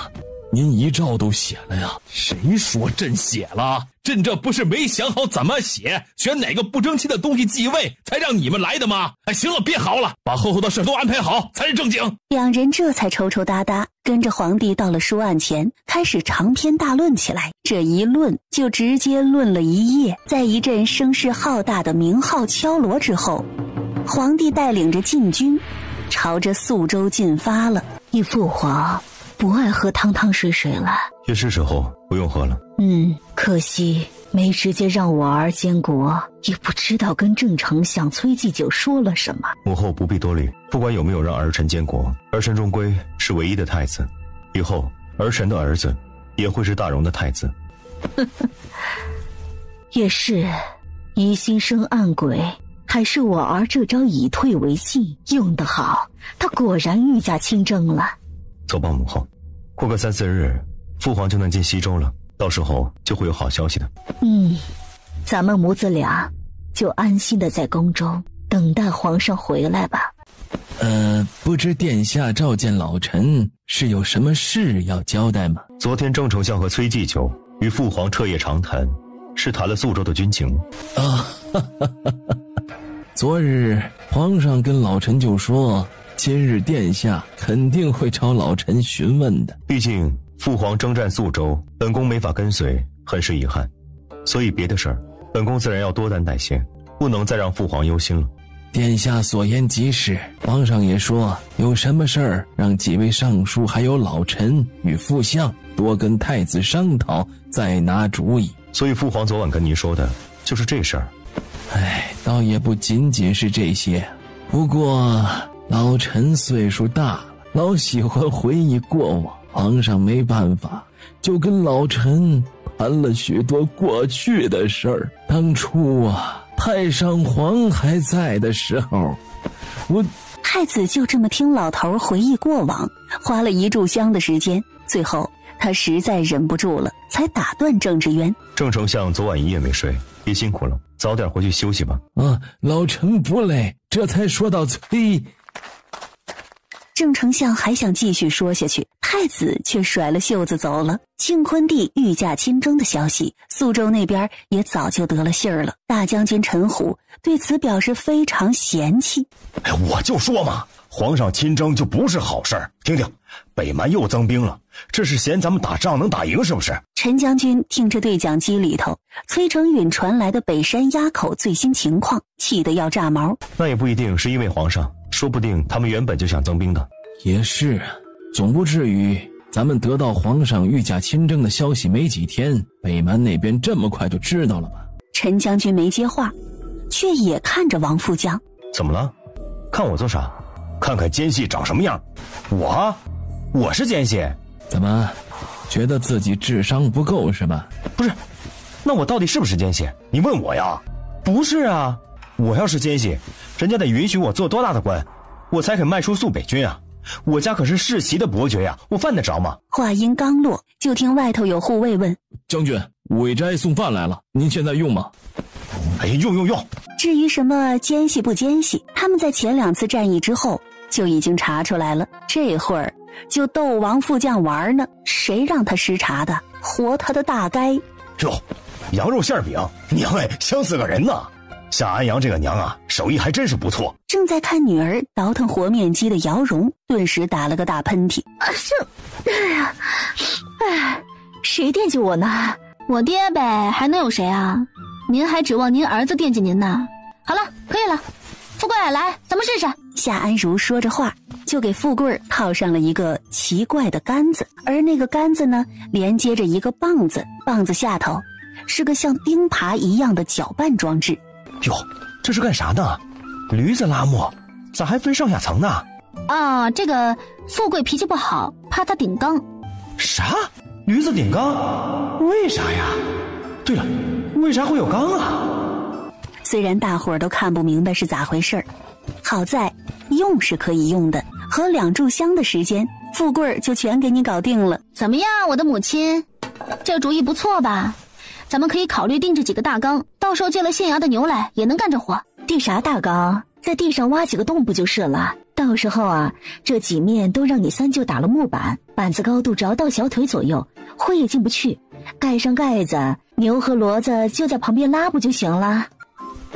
您遗诏都写了呀？谁说朕写了？朕这不是没想好怎么写，选哪个不争气的东西继位，才让你们来的吗？哎，行了，别好了，把后头的事都安排好才是正经。两人这才抽抽搭搭，跟着皇帝到了书案前，开始长篇大论起来。这一论就直接论了一夜。在一阵声势浩大的鸣号敲锣之后，皇帝带领着禁军朝着宿州进发了。你父皇不爱喝汤汤水水了，也是时候不用喝了。可惜没直接让我儿监国，也不知道跟郑丞相崔继久说了什么。母后不必多虑，不管有没有让儿臣监国，儿臣终归是唯一的太子，以后儿臣的儿子也会是大荣的太子。也是，疑心生暗鬼，还是我儿这招以退为进用得好，他果然御驾亲征了。走吧，母后，过个3-4日，父皇就能进西州了，到时候就会有好消息的。咱们母子俩就安心的在宫中等待皇上回来吧。不知殿下召见老臣是有什么事要交代吗？昨天郑丞相和崔继久与父皇彻夜长谈，是谈了宿州的军情。昨日皇上跟老臣就说，今日殿下肯定会朝老臣询问的。毕竟父皇征战宿州，本宫没法跟随，很是遗憾，所以别的事儿本宫自然要多担待些，不能再让父皇忧心了。殿下所言极是，皇上也说有什么事儿让几位尚书还有老臣与副相多跟太子商讨，再拿主意。所以父皇昨晚跟您说的就是这事儿。倒也不仅仅是这些，不过老臣岁数大了，老喜欢回忆过往，皇上没办法，就跟老臣谈了许多过去的事儿。当初太上皇还在的时候，太子就这么听老头回忆过往，花了一炷香的时间，最后他实在忍不住了，才打断郑志渊。郑丞相昨晚一夜没睡，别辛苦了，早点回去休息吧。老臣不累，这才说到崔。郑丞相还想继续说下去，太子却甩了袖子走了。庆坤帝御驾亲征的消息，宿州那边也早就得了信儿了。大将军陈虎对此表示非常嫌弃。我就说嘛，皇上亲征就不是好事儿。听听，北蛮又增兵了，这是嫌咱们打仗能打赢是不是？陈将军听着对讲机里头崔成允传来的北山垭口最新情况，气得要炸毛。那也不一定是因为皇上，说不定他们原本就想增兵的。也是，总不至于咱们得到皇上御驾亲征的消息没几天，北蛮那边这么快就知道了吧？陈将军没接话，却也看着王副将。怎么了？看我做啥？看看奸细长什么样。我是奸细？怎么觉得自己智商不够是吧？不是，那我到底是不是奸细？你问我呀？不是啊，我要是奸细，人家得允许我做多大的官，我才肯迈出肃北军啊。我家可是世袭的伯爵呀，我犯得着吗？话音刚落，就听外头有护卫问：将军，韦斋送饭来了，您现在用吗？用。至于什么奸细不奸细，他们在前2次战役之后就已经查出来了，这会儿就逗王副将玩呢，谁让他失察的，活他的大该。哟，羊肉馅饼，娘香死个人呢。夏安阳这个娘啊，手艺还真是不错。正在看女儿倒腾和面鸡的姚蓉顿时打了个大喷嚏。谁惦记我呢？我爹呗，还能有谁啊？您还指望您儿子惦记您呢？好了，可以了，富贵来，咱们试试。夏安如说着话，就给富贵套上了一个奇怪的杆子，而那个杆子呢，连接着一个棒子，棒子下头是个像钉耙一样的搅拌装置。哟，这是干啥呢？驴子拉磨，咋还分上下层呢？这个富贵脾气不好，怕他顶缸。啥？驴子顶缸？为啥呀？对了，为啥会有缸啊？虽然大伙儿都看不明白是咋回事儿，好在用是可以用的，和2炷香的时间，富贵就全给你搞定了。怎么样，我的母亲？这主意不错吧？咱们可以考虑定制几个大缸，到时候借了县衙的牛来也能干这活。定啥大缸？在地上挖几个洞不就是了？到时候啊，这几面都让你三舅打了木板，板子高度只要到小腿左右，灰也进不去。盖上盖子，牛和骡子就在旁边拉不就行了？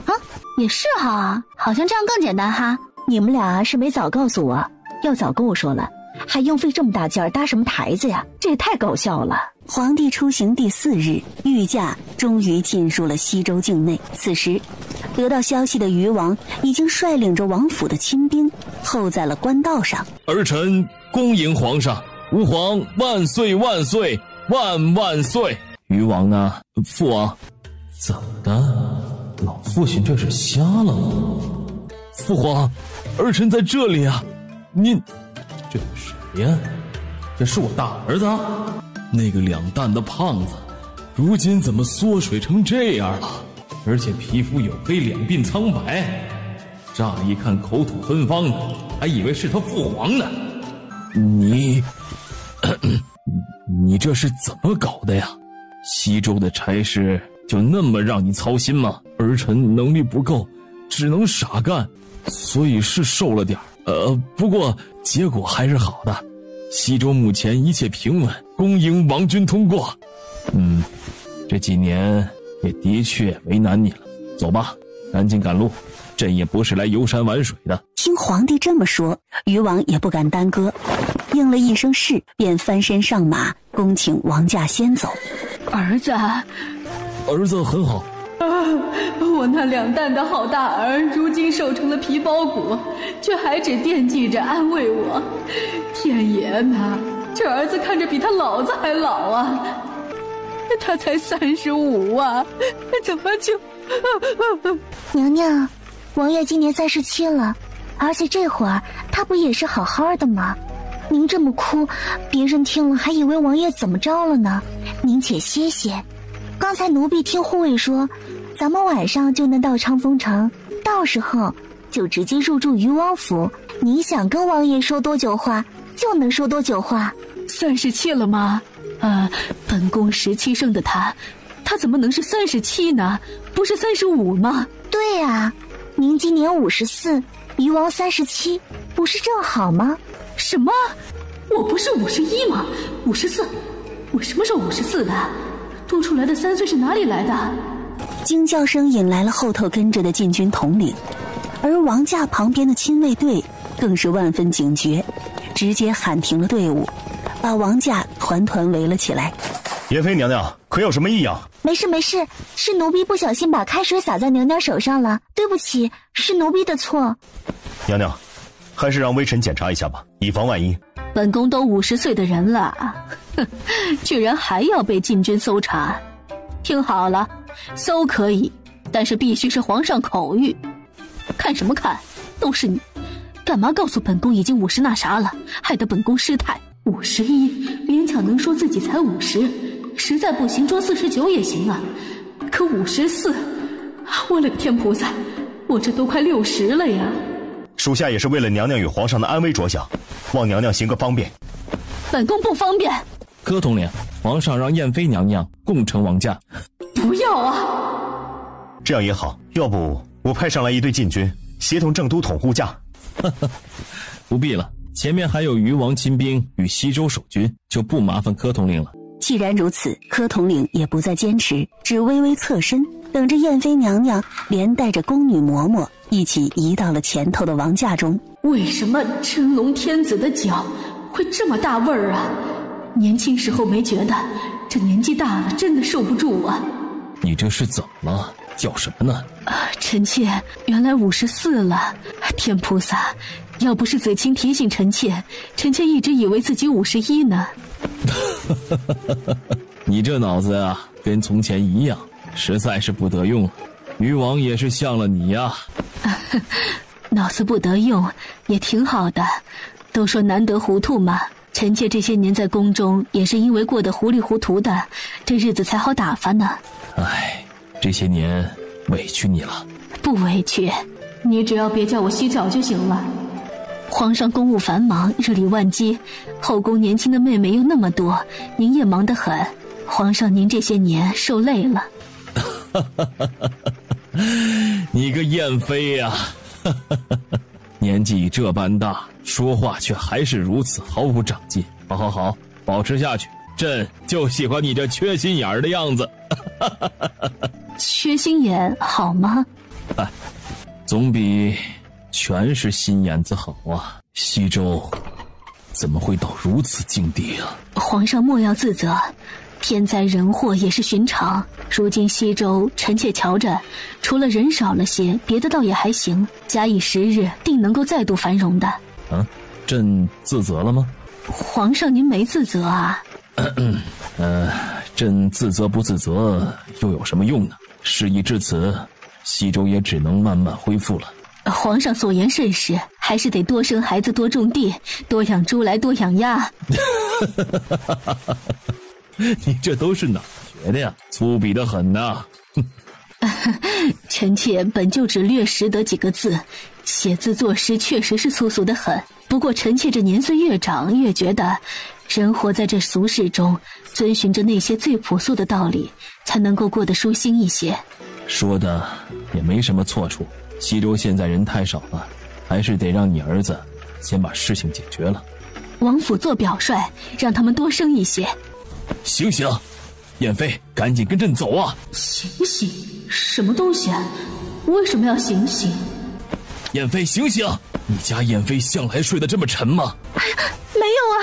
啊，也是哈，好像这样更简单哈。你们俩是没早告诉我，要早跟我说了，还用费这么大劲儿搭什么台子呀？这也太搞笑了。皇帝出行第4日，御驾终于进入了西周境内。此时，得到消息的虞王已经率领着王府的亲兵候在了官道上。儿臣恭迎皇上，吾皇万岁万岁万万岁！虞王呢？父王，怎么的？老父亲这是瞎了吗？父皇，儿臣在这里啊！您，这是谁呀？这是我大儿子啊！那个2担的胖子，如今怎么缩水成这样了？而且皮肤黝黑，两鬓苍白，乍一看口吐芬芳的，还以为是他父皇呢。你这是怎么搞的呀？西周的差事就那么让你操心吗？儿臣能力不够，只能傻干，所以是受了点不过结果还是好的。西周目前一切平稳，恭迎王君通过。这几年也的确为难你了，走吧，赶紧赶路，朕也不是来游山玩水的。听皇帝这么说，虞王也不敢耽搁，应了一声是，便翻身上马，恭请王驾先走。儿子很好。我那2担的好大儿，如今瘦成了皮包骨，却还只惦记着安慰我。天爷呐，这儿子看着比他老子还老啊！他才35啊，怎么就……娘娘，王爷今年37了，而且这会儿他不也是好好的吗？您这么哭，别人听了还以为王爷怎么着了呢。您且歇歇。刚才奴婢听护卫说，咱们晚上就能到昌丰城，到时候就直接入住虞王府。你想跟王爷说多久话，就能说多久话。37了吗？本宫17生的他怎么能是37呢？不是35吗？对啊，您今年54，虞王37，不是正好吗？什么？我不是51吗？54？我什么时候54的？多出来的3岁是哪里来的？惊叫声引来了后头跟着的禁军统领，而王驾旁边的亲卫队更是万分警觉，直接喊停了队伍，把王驾团团围了起来。妍妃娘娘，可有什么异样？没事没事，是奴婢不小心把开水洒在娘娘手上了，对不起，是奴婢的错。娘娘，还是让微臣检查一下吧，以防万一。本宫都50岁的人了，居然还要被禁军搜查。听好了，搜可以，但是必须是皇上口谕。看什么看，都是你，干嘛告诉本宫已经50那啥了，害得本宫失态。51勉强能说自己才50，实在不行装49也行啊，可54，我勒个天菩萨，我这都快60了呀。属下也是为了娘娘与皇上的安危着想，望娘娘行个方便。本宫不方便。柯统领，皇上让燕妃娘娘共乘王驾。不要啊！这样也好，要不我派上来一队禁军，协同正都统护驾。不必了，前面还有虞王亲兵与西周守军，就不麻烦柯统领了。既然如此，柯统领也不再坚持，只微微侧身，等着燕妃娘娘连带着宫女嬷嬷一起移到了前头的王驾中。为什么真龙天子的脚会这么大味儿啊？年轻时候没觉得，这年纪大了真的受不住啊。你这是怎么了？叫什么呢？臣妾原来54了，天菩萨，要不是嘴亲提醒臣妾一直以为自己51呢。你这脑子啊，跟从前一样，实在是不得用了。虞王也是向了你呀。脑子不得用也挺好的，都说难得糊涂嘛。臣妾这些年在宫中也是因为过得糊里糊涂的，这日子才好打发呢。唉，这些年委屈你了。不委屈，你只要别叫我洗澡就行了。皇上公务繁忙，日理万机，后宫年轻的妹妹又那么多，您也忙得很。皇上您这些年受累了。你个燕妃呀！年纪已这般大，说话却还是如此毫无长进。好，保持下去，朕就喜欢你这缺心眼儿的样子。缺心眼好吗？总比全是心眼子好啊。西周怎么会到如此境地啊？皇上莫要自责，天灾人祸也是寻常。如今西周，臣妾瞧着，除了人少了些，别的倒也还行。假以时日，定能够再度繁荣的。朕自责了吗？皇上您没自责啊？朕自责不自责又有什么用呢？事已至此，西周也只能慢慢恢复了。皇上所言甚是，还是得多生孩子，多种地，多养猪来，多养鸭。你这都是哪学的呀？粗鄙得很呐！臣妾本就只略识得几个字，写字作诗确实是粗俗得很。不过臣妾这年岁越长，越觉得人活在这俗世中，遵循着那些最朴素的道理，才能够过得舒心一些。说的也没什么错处。西周现在人太少了，还是得让你儿子先把事情解决了。王府做表率，让他们多生一些。醒醒，燕飞，赶紧跟朕走啊！醒醒？什么东西啊？为什么要醒醒？燕飞，醒醒！你家燕飞向来睡得这么沉吗？没有啊！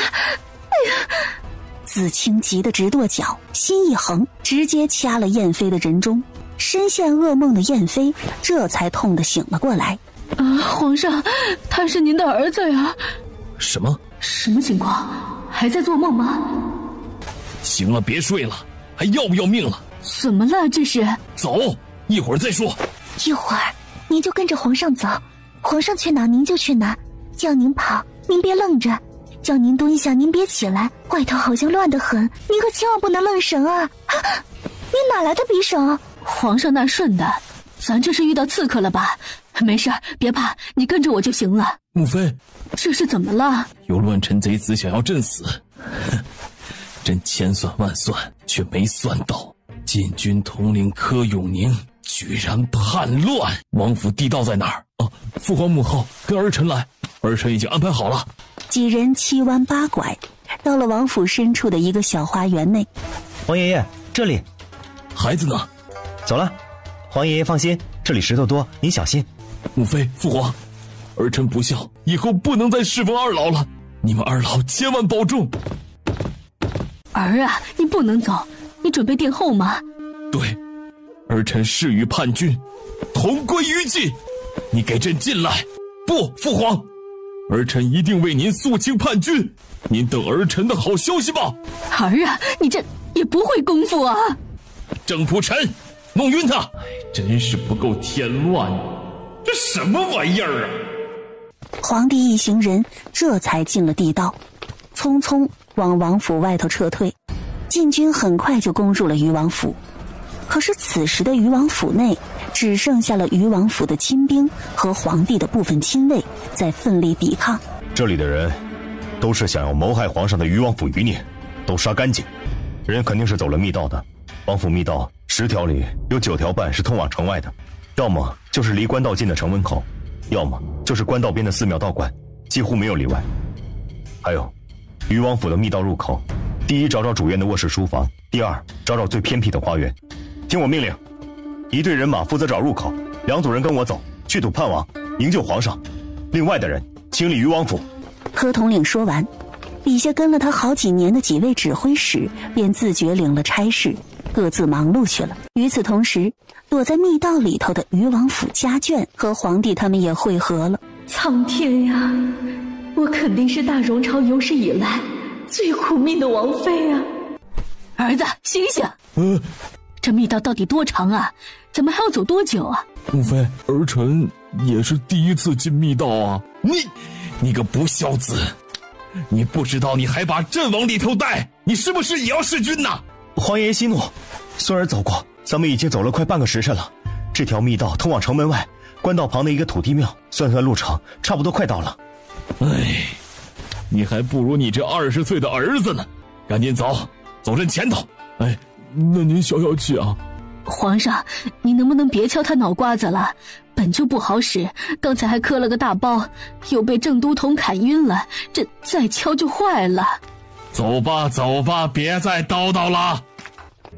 子清急得直跺脚，心一横，直接掐了燕飞的人中。深陷噩梦的燕飞这才痛得醒了过来。皇上，他是您的儿子呀！什么？什么情况？还在做梦吗？行了，别睡了，还要不要命了？怎么了？这是？走，一会儿再说。一会儿您就跟着皇上走，皇上去哪您就去哪，叫您跑您别愣着，叫您蹲下您别起来，外头好像乱得很，您可千万不能愣神啊！您哪来的匕首？皇上那顺的，咱这是遇到刺客了吧？没事，别怕，你跟着我就行了。母妃，这是怎么了？有乱臣贼子想要朕死，朕千算万算，却没算到禁军统领柯永宁居然叛乱。王府地道在哪儿？父皇母后跟儿臣来，儿臣已经安排好了。几人七弯八拐，到了王府深处的一个小花园内。皇爷爷，这里。孩子呢？走了，皇爷爷放心，这里石头多，您小心。母妃，父皇，儿臣不孝，以后不能再侍奉二老了，你们二老千万保重。儿啊，你不能走，你准备殿后吗？对，儿臣誓与叛军同归于尽。你给朕进来！不，父皇，儿臣一定为您肃清叛军，您等儿臣的好消息吧。儿啊，你这也不会功夫啊！郑普臣，弄晕他！真是不够添乱，这什么玩意儿啊！皇帝一行人这才进了地道，匆匆往王府外头撤退。禁军很快就攻入了余王府，可是此时的余王府内只剩下了余王府的亲兵和皇帝的部分亲卫在奋力抵抗。这里的人都是想要谋害皇上的余王府余孽，都杀干净。人肯定是走了密道的，王府密道10条里有9条半是通往城外的，要么就是离官道近的城门口，要么就是官道边的寺庙道观，几乎没有例外。还有余王府的密道入口，第一找找主院的卧室书房，第二找找最偏僻的花园。听我命令，一队人马负责找入口，2组人跟我走，去堵叛王，营救皇上，另外的人清理余王府。柯统领说完，底下跟了他好几年的几位指挥使便自觉领了差事，各自忙碌去了。与此同时，躲在密道里头的余王府家眷和皇帝他们也会合了。苍天呀，我肯定是大荣朝有史以来最苦命的王妃啊！儿子，醒醒！这密道到底多长啊？咱们还要走多久啊？母妃，儿臣也是第一次进密道啊！你个不孝子，你不知道你还把朕往里头带，你是不是也要弑君呐？皇爷息怒，孙儿走过，咱们已经走了快半个时辰了。这条密道通往城门外，官道旁的一个土地庙，算算路程，差不多快到了。你还不如你这20岁的儿子呢！赶紧走，走朕前头。那您消消气啊！皇上，您能不能别敲他脑瓜子了？本就不好使，刚才还磕了个大包，又被郑都统砍晕了，这再敲就坏了。走吧，走吧，别再叨叨了。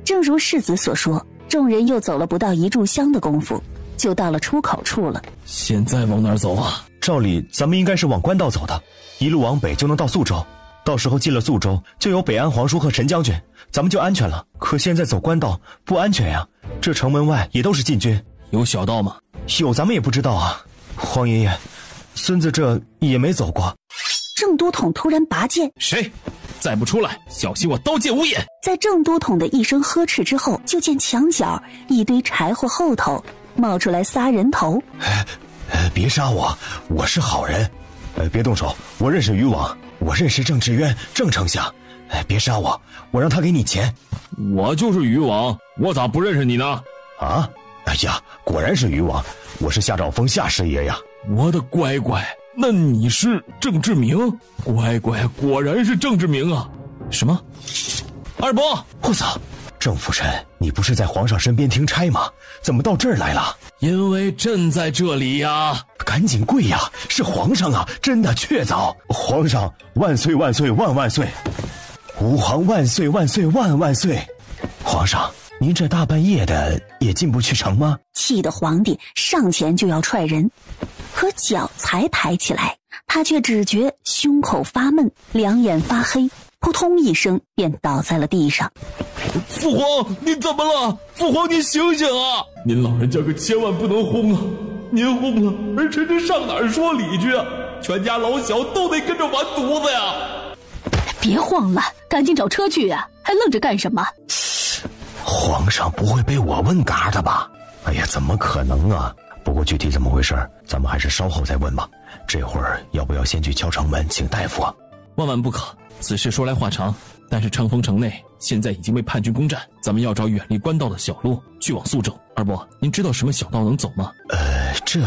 正如世子所说，众人又走了不到1炷香的功夫，就到了出口处了。现在往哪儿走啊？照理咱们应该是往官道走的，一路往北就能到宿州，到时候进了宿州就有北安皇叔和陈将军，咱们就安全了。可现在走官道不安全呀，这城门外也都是禁军。有小道吗？有咱们也不知道啊。皇爷爷，孙子这也没走过。郑都统突然拔剑，谁？再不出来，小心我刀剑无眼！在郑都统的一声呵斥之后，就见墙角一堆柴火后头冒出来仨人头。别杀我，我是好人。别动手，我认识渔王，我认识郑志渊，郑丞相。别杀我，我让他给你钱。我就是渔王，我咋不认识你呢？啊？哎呀，果然是渔王，我是夏兆丰夏师爷呀。我的乖乖，那你是郑志明？乖乖，果然是郑志明啊！什么？二伯，我操！郑辅臣，你不是在皇上身边听差吗？怎么到这儿来了？因为朕在这里呀！赶紧跪呀！是皇上啊！真的确凿！皇上万岁万岁万万岁！吾皇万岁万岁万万岁！皇上，您这大半夜的也进不去城吗？气得皇帝上前就要踹人，可脚才抬起来，他却只觉胸口发闷，两眼发黑，扑通一声便倒在了地上。父皇，您怎么了？父皇，您醒醒啊！您老人家可千万不能轰啊！您轰了，儿臣这上哪儿说理去啊？全家老小都得跟着完犊子呀！别晃了，赶紧找车去啊！还愣着干什么？皇上不会被我问嘎的吧？哎呀，怎么可能啊！不过具体怎么回事，咱们还是稍后再问吧。这会儿要不要先去敲城门请大夫啊？万万不可！此事说来话长，但是昌丰城内现在已经被叛军攻占，咱们要找远离官道的小路去往宿州。二伯，您知道什么小道能走吗？这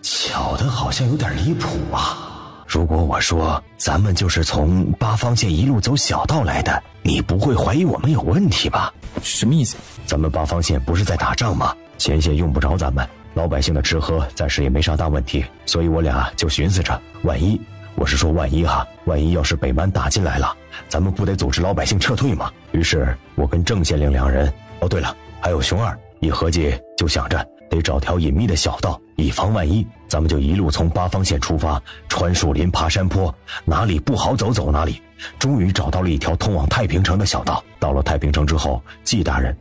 巧的好像有点离谱啊。如果我说咱们就是从八方县一路走小道来的，你不会怀疑我们有问题吧？什么意思？咱们八方县不是在打仗吗？前线用不着咱们，老百姓的吃喝暂时也没啥大问题，所以我俩就寻思着，万一，我是说万一哈，万一要是北蛮打进来了，咱们不得组织老百姓撤退吗？于是我跟郑县令两人，哦对了，还有熊二，一合计就想着得找条隐秘的小道，以防万一。咱们就一路从八方县出发，穿树林爬山坡，哪里不好走走哪里。终于找到了一条通往太平城的小道。到了太平城之后，季大人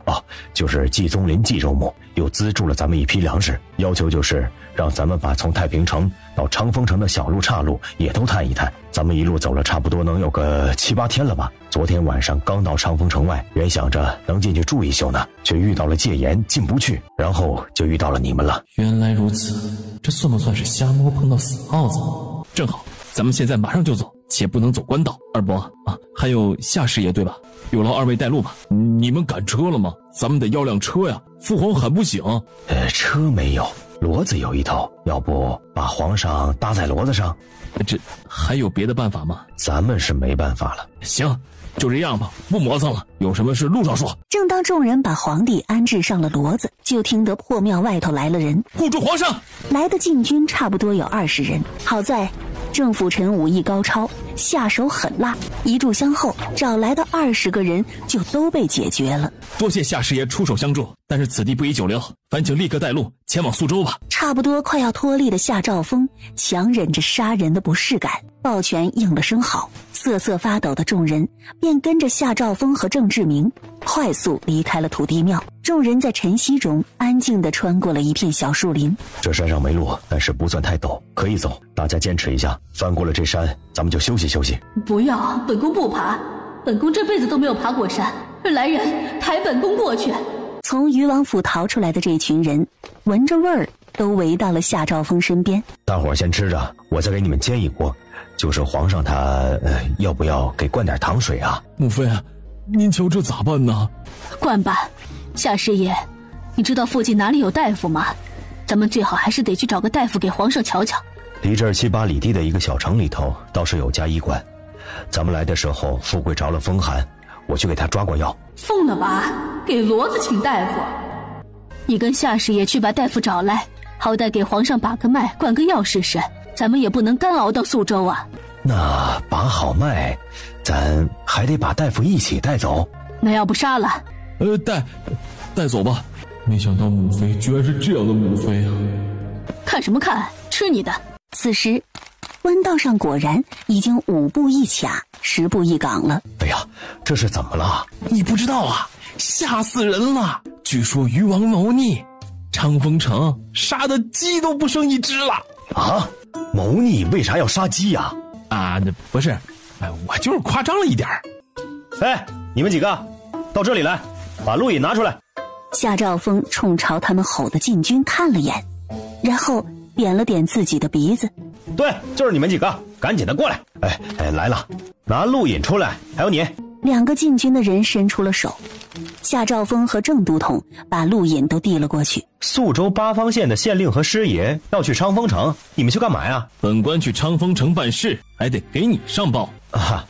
就是季宗林季州牧又资助了咱们一批粮食，要求就是让咱们把从太平城到昌丰城的小路岔路也都探一探。咱们一路走了差不多能有个7、8天了吧。昨天晚上刚到昌丰城外，原想着能进去住一宿呢，却遇到了戒严进不去，然后就遇到了你们了。原来如此，这算不算是瞎摸碰到死耗子？正好，咱们现在马上就走，且不能走官道。二伯啊，还有夏师爷对吧？有劳二位带路吧。你们赶车了吗？咱们得要辆车呀，父皇喊不醒。车没有，骡子有一头，要不把皇上搭在骡子上？这还有别的办法吗？咱们是没办法了。行，就这样吧，不磨蹭了，有什么事路上说。正当众人把皇帝安置上了骡子，就听得破庙外头来了人，护住皇上！来的禁军差不多有20人，好在郑辅臣武艺高超，下手狠辣，一炷香后找来的20个人就都被解决了。多谢夏师爷出手相助，但是此地不宜久留，烦请立刻带路前往宿州吧。差不多快要脱力的夏兆丰强忍着杀人的不适感，抱拳应了声好。瑟瑟发抖的众人便跟着夏兆丰和郑志明快速离开了土地庙。众人在晨曦中安静地穿过了一片小树林。这山上没路，但是不算太陡，可以走，大家坚持一下，翻过了这山咱们就休息休息。不要，本宫不爬，本宫这辈子都没有爬过山，来人抬本宫过去。从渔王府逃出来的这群人闻着味儿都围到了夏兆丰身边。大伙儿先吃着，我再给你们煎一锅。就是皇上他要不要给灌点糖水啊？母妃，您瞧这咋办呢？灌吧。夏师爷，你知道附近哪里有大夫吗？咱们最好还是得去找个大夫给皇上瞧瞧。离这儿7、8里地的一个小城里头倒是有家医馆，咱们来的时候富贵着了风寒，我去给他抓过药。疯了吧？给骡子请大夫？你跟夏师爷去把大夫找来，好歹给皇上把个脉，灌个药试试。咱们也不能干熬到宿州啊。那把好脉，咱还得把大夫一起带走。那要不杀了？带走吧。没想到母妃居然是这样的母妃啊！看什么看？吃你的！此时，官道上果然已经5步一卡，10步一岗了。哎呀，这是怎么了？你不知道啊，吓死人了！据说鱼王谋逆，昌丰城杀的鸡都不剩一只了。啊？谋逆为啥要杀鸡呀？那不是，我就是夸张了一点。哎，你们几个到这里来，把录影拿出来。夏兆丰冲朝他们吼的禁军看了眼，然后点了点自己的鼻子。对，就是你们几个，赶紧的过来。哎，来了，拿录影出来。还有你，2个禁军的人伸出了手，夏兆丰和郑都统把录影都递了过去。宿州八方县的县令和师爷要去昌丰城，你们去干嘛呀？本官去昌丰城办事，还得给你上报啊。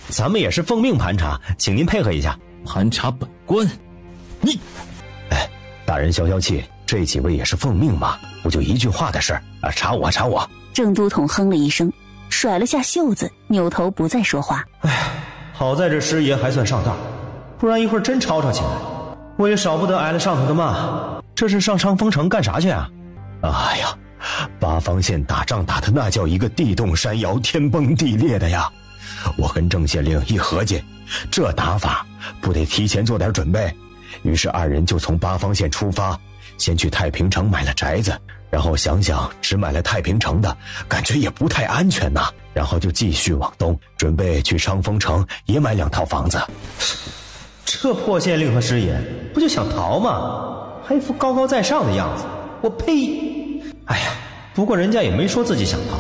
咱们也是奉命盘查，请您配合一下。盘查本官？你，大人消消气，这几位也是奉命嘛，不就一句话的事儿啊？查我。郑都统哼了一声，甩了下袖子，扭头不再说话。好在这师爷还算上道，不然一会儿真吵起来，我也少不得挨了上头的骂。这是上昌丰城干啥去啊？哎呀，八方县打仗打的那叫一个地动山摇，天崩地裂的呀！我跟郑县令一合计，这打法不得提前做点准备。于是2人就从八方县出发，先去太平城买了宅子，然后想想只买了太平城的，感觉也不太安全呐，然后就继续往东，准备去昌丰城也买2套房子。这破县令和师爷不就想逃吗？还一副高高在上的样子，我呸！哎呀，不过人家也没说自己想逃，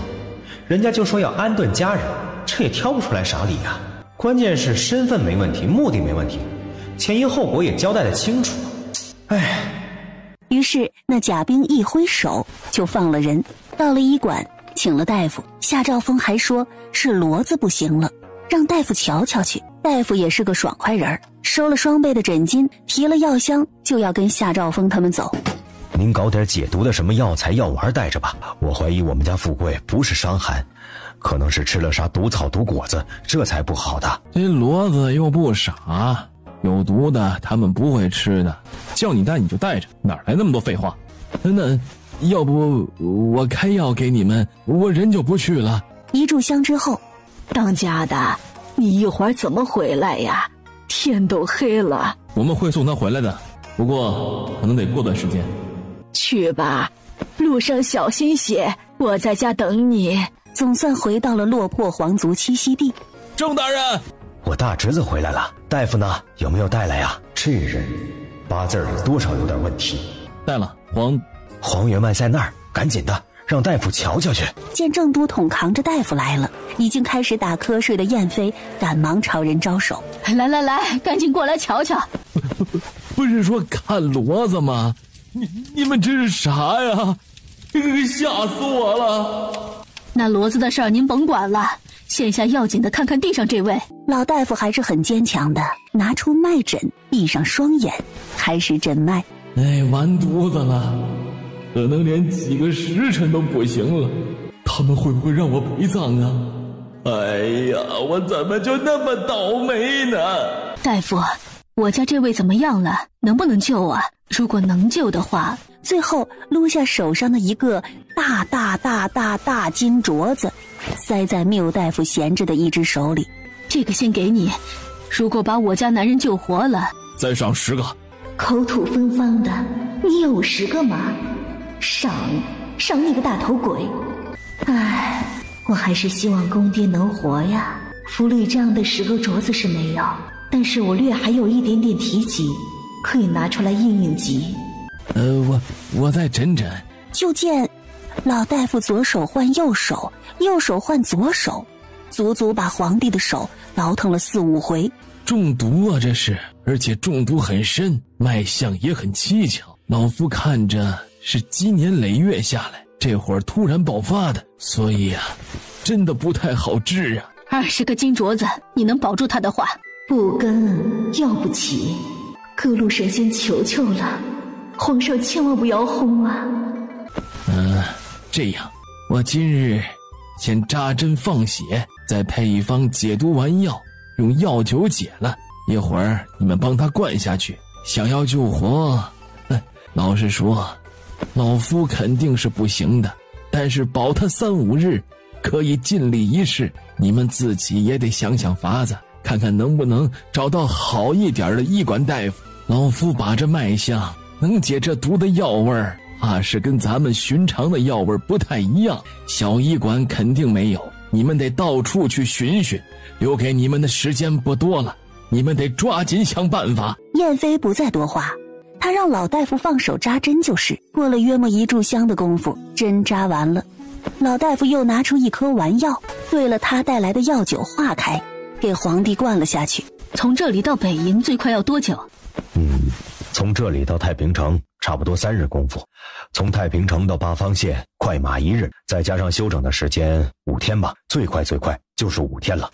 人家就说要安顿家人，这也挑不出来啥理呀。关键是身份没问题，目的没问题，前因后果也交代得清楚。哎，于是那甲兵一挥手就放了人，到了医馆请了大夫。夏兆丰还说是骡子不行了，让大夫瞧瞧去。大夫也是个爽快人，收了双倍的诊金，提了药箱就要跟夏兆丰他们走。您搞点解毒的什么药材药丸带着吧，我怀疑我们家富贵不是伤寒，可能是吃了啥毒草毒果子，这才不好的。这骡子又不傻，有毒的他们不会吃的，叫你带你就带着，哪来那么多废话？那要不我开药给你们，我人就不去了。一炷香之后，当家的，你一会儿怎么回来呀？天都黑了。我们会送他回来的，不过可能得过段时间。去吧，路上小心些，我在家等你。总算回到了落魄皇族栖息地。郑大人，我大侄子回来了，大夫呢？有没有带来呀？这人八字里多少有点问题。带了，黄员外在那儿，赶紧的让大夫瞧瞧去。见郑都统扛着大夫来了，已经开始打瞌睡的燕飞赶忙朝人招手：来，赶紧过来瞧瞧。不是说看骡子吗？你们这是啥呀？吓死我了！那骡子的事儿您甭管了，现下要紧的看看地上这位。老大夫还是很坚强的，拿出脉诊，闭上双眼，开始诊脉。完犊子了，可能连几个时辰都不行了，他们会不会让我陪葬啊？哎呀，我怎么就那么倒霉呢？大夫，我家这位怎么样了？能不能救啊？如果能救的话。最后撸下手上的一个大金镯子，塞在缪大夫闲着的一只手里。这个先给你，如果把我家男人救活了，再上10个。口吐芬芳的，你有10个吗？赏你个大头鬼！唉，我还是希望公爹能活呀。府里这样的10个镯子是没有，但是我略还有一点点提及，可以拿出来应应急。我再诊诊。就见老大夫左手换右手，右手换左手，足足把皇帝的手倒腾了4、5回。中毒啊，这是，而且中毒很深，脉象也很蹊跷。老夫看着是积年累月下来，这会儿突然爆发的，所以啊，真的不太好治啊。20个金镯子，你能保住他的话，不跟要不起，各路神仙求求了，皇上千万不要轰啊！这样，我今日先扎针放血，再配一方解毒丸药，用药酒解了，一会儿你们帮他灌下去。想要救活，老实说，老夫肯定是不行的，但是保他3、5日，可以尽力一试。你们自己也得想想法子，看看能不能找到好一点的医馆大夫。老夫把这脉象能解这毒的药味儿，怕是跟咱们寻常的药味不太一样，小医馆肯定没有，你们得到处去寻寻，留给你们的时间不多了，你们得抓紧想办法。燕飞不再多话，他让老大夫放手扎针就是。过了约莫1炷香的功夫，针扎完了，老大夫又拿出一颗丸药，兑了他带来的药酒化开，给皇帝灌了下去。从这里到北营最快要多久？从这里到太平城差不多3日功夫，从太平城到八方县快马1日，再加上休整的时间5天吧，最快就是5天了。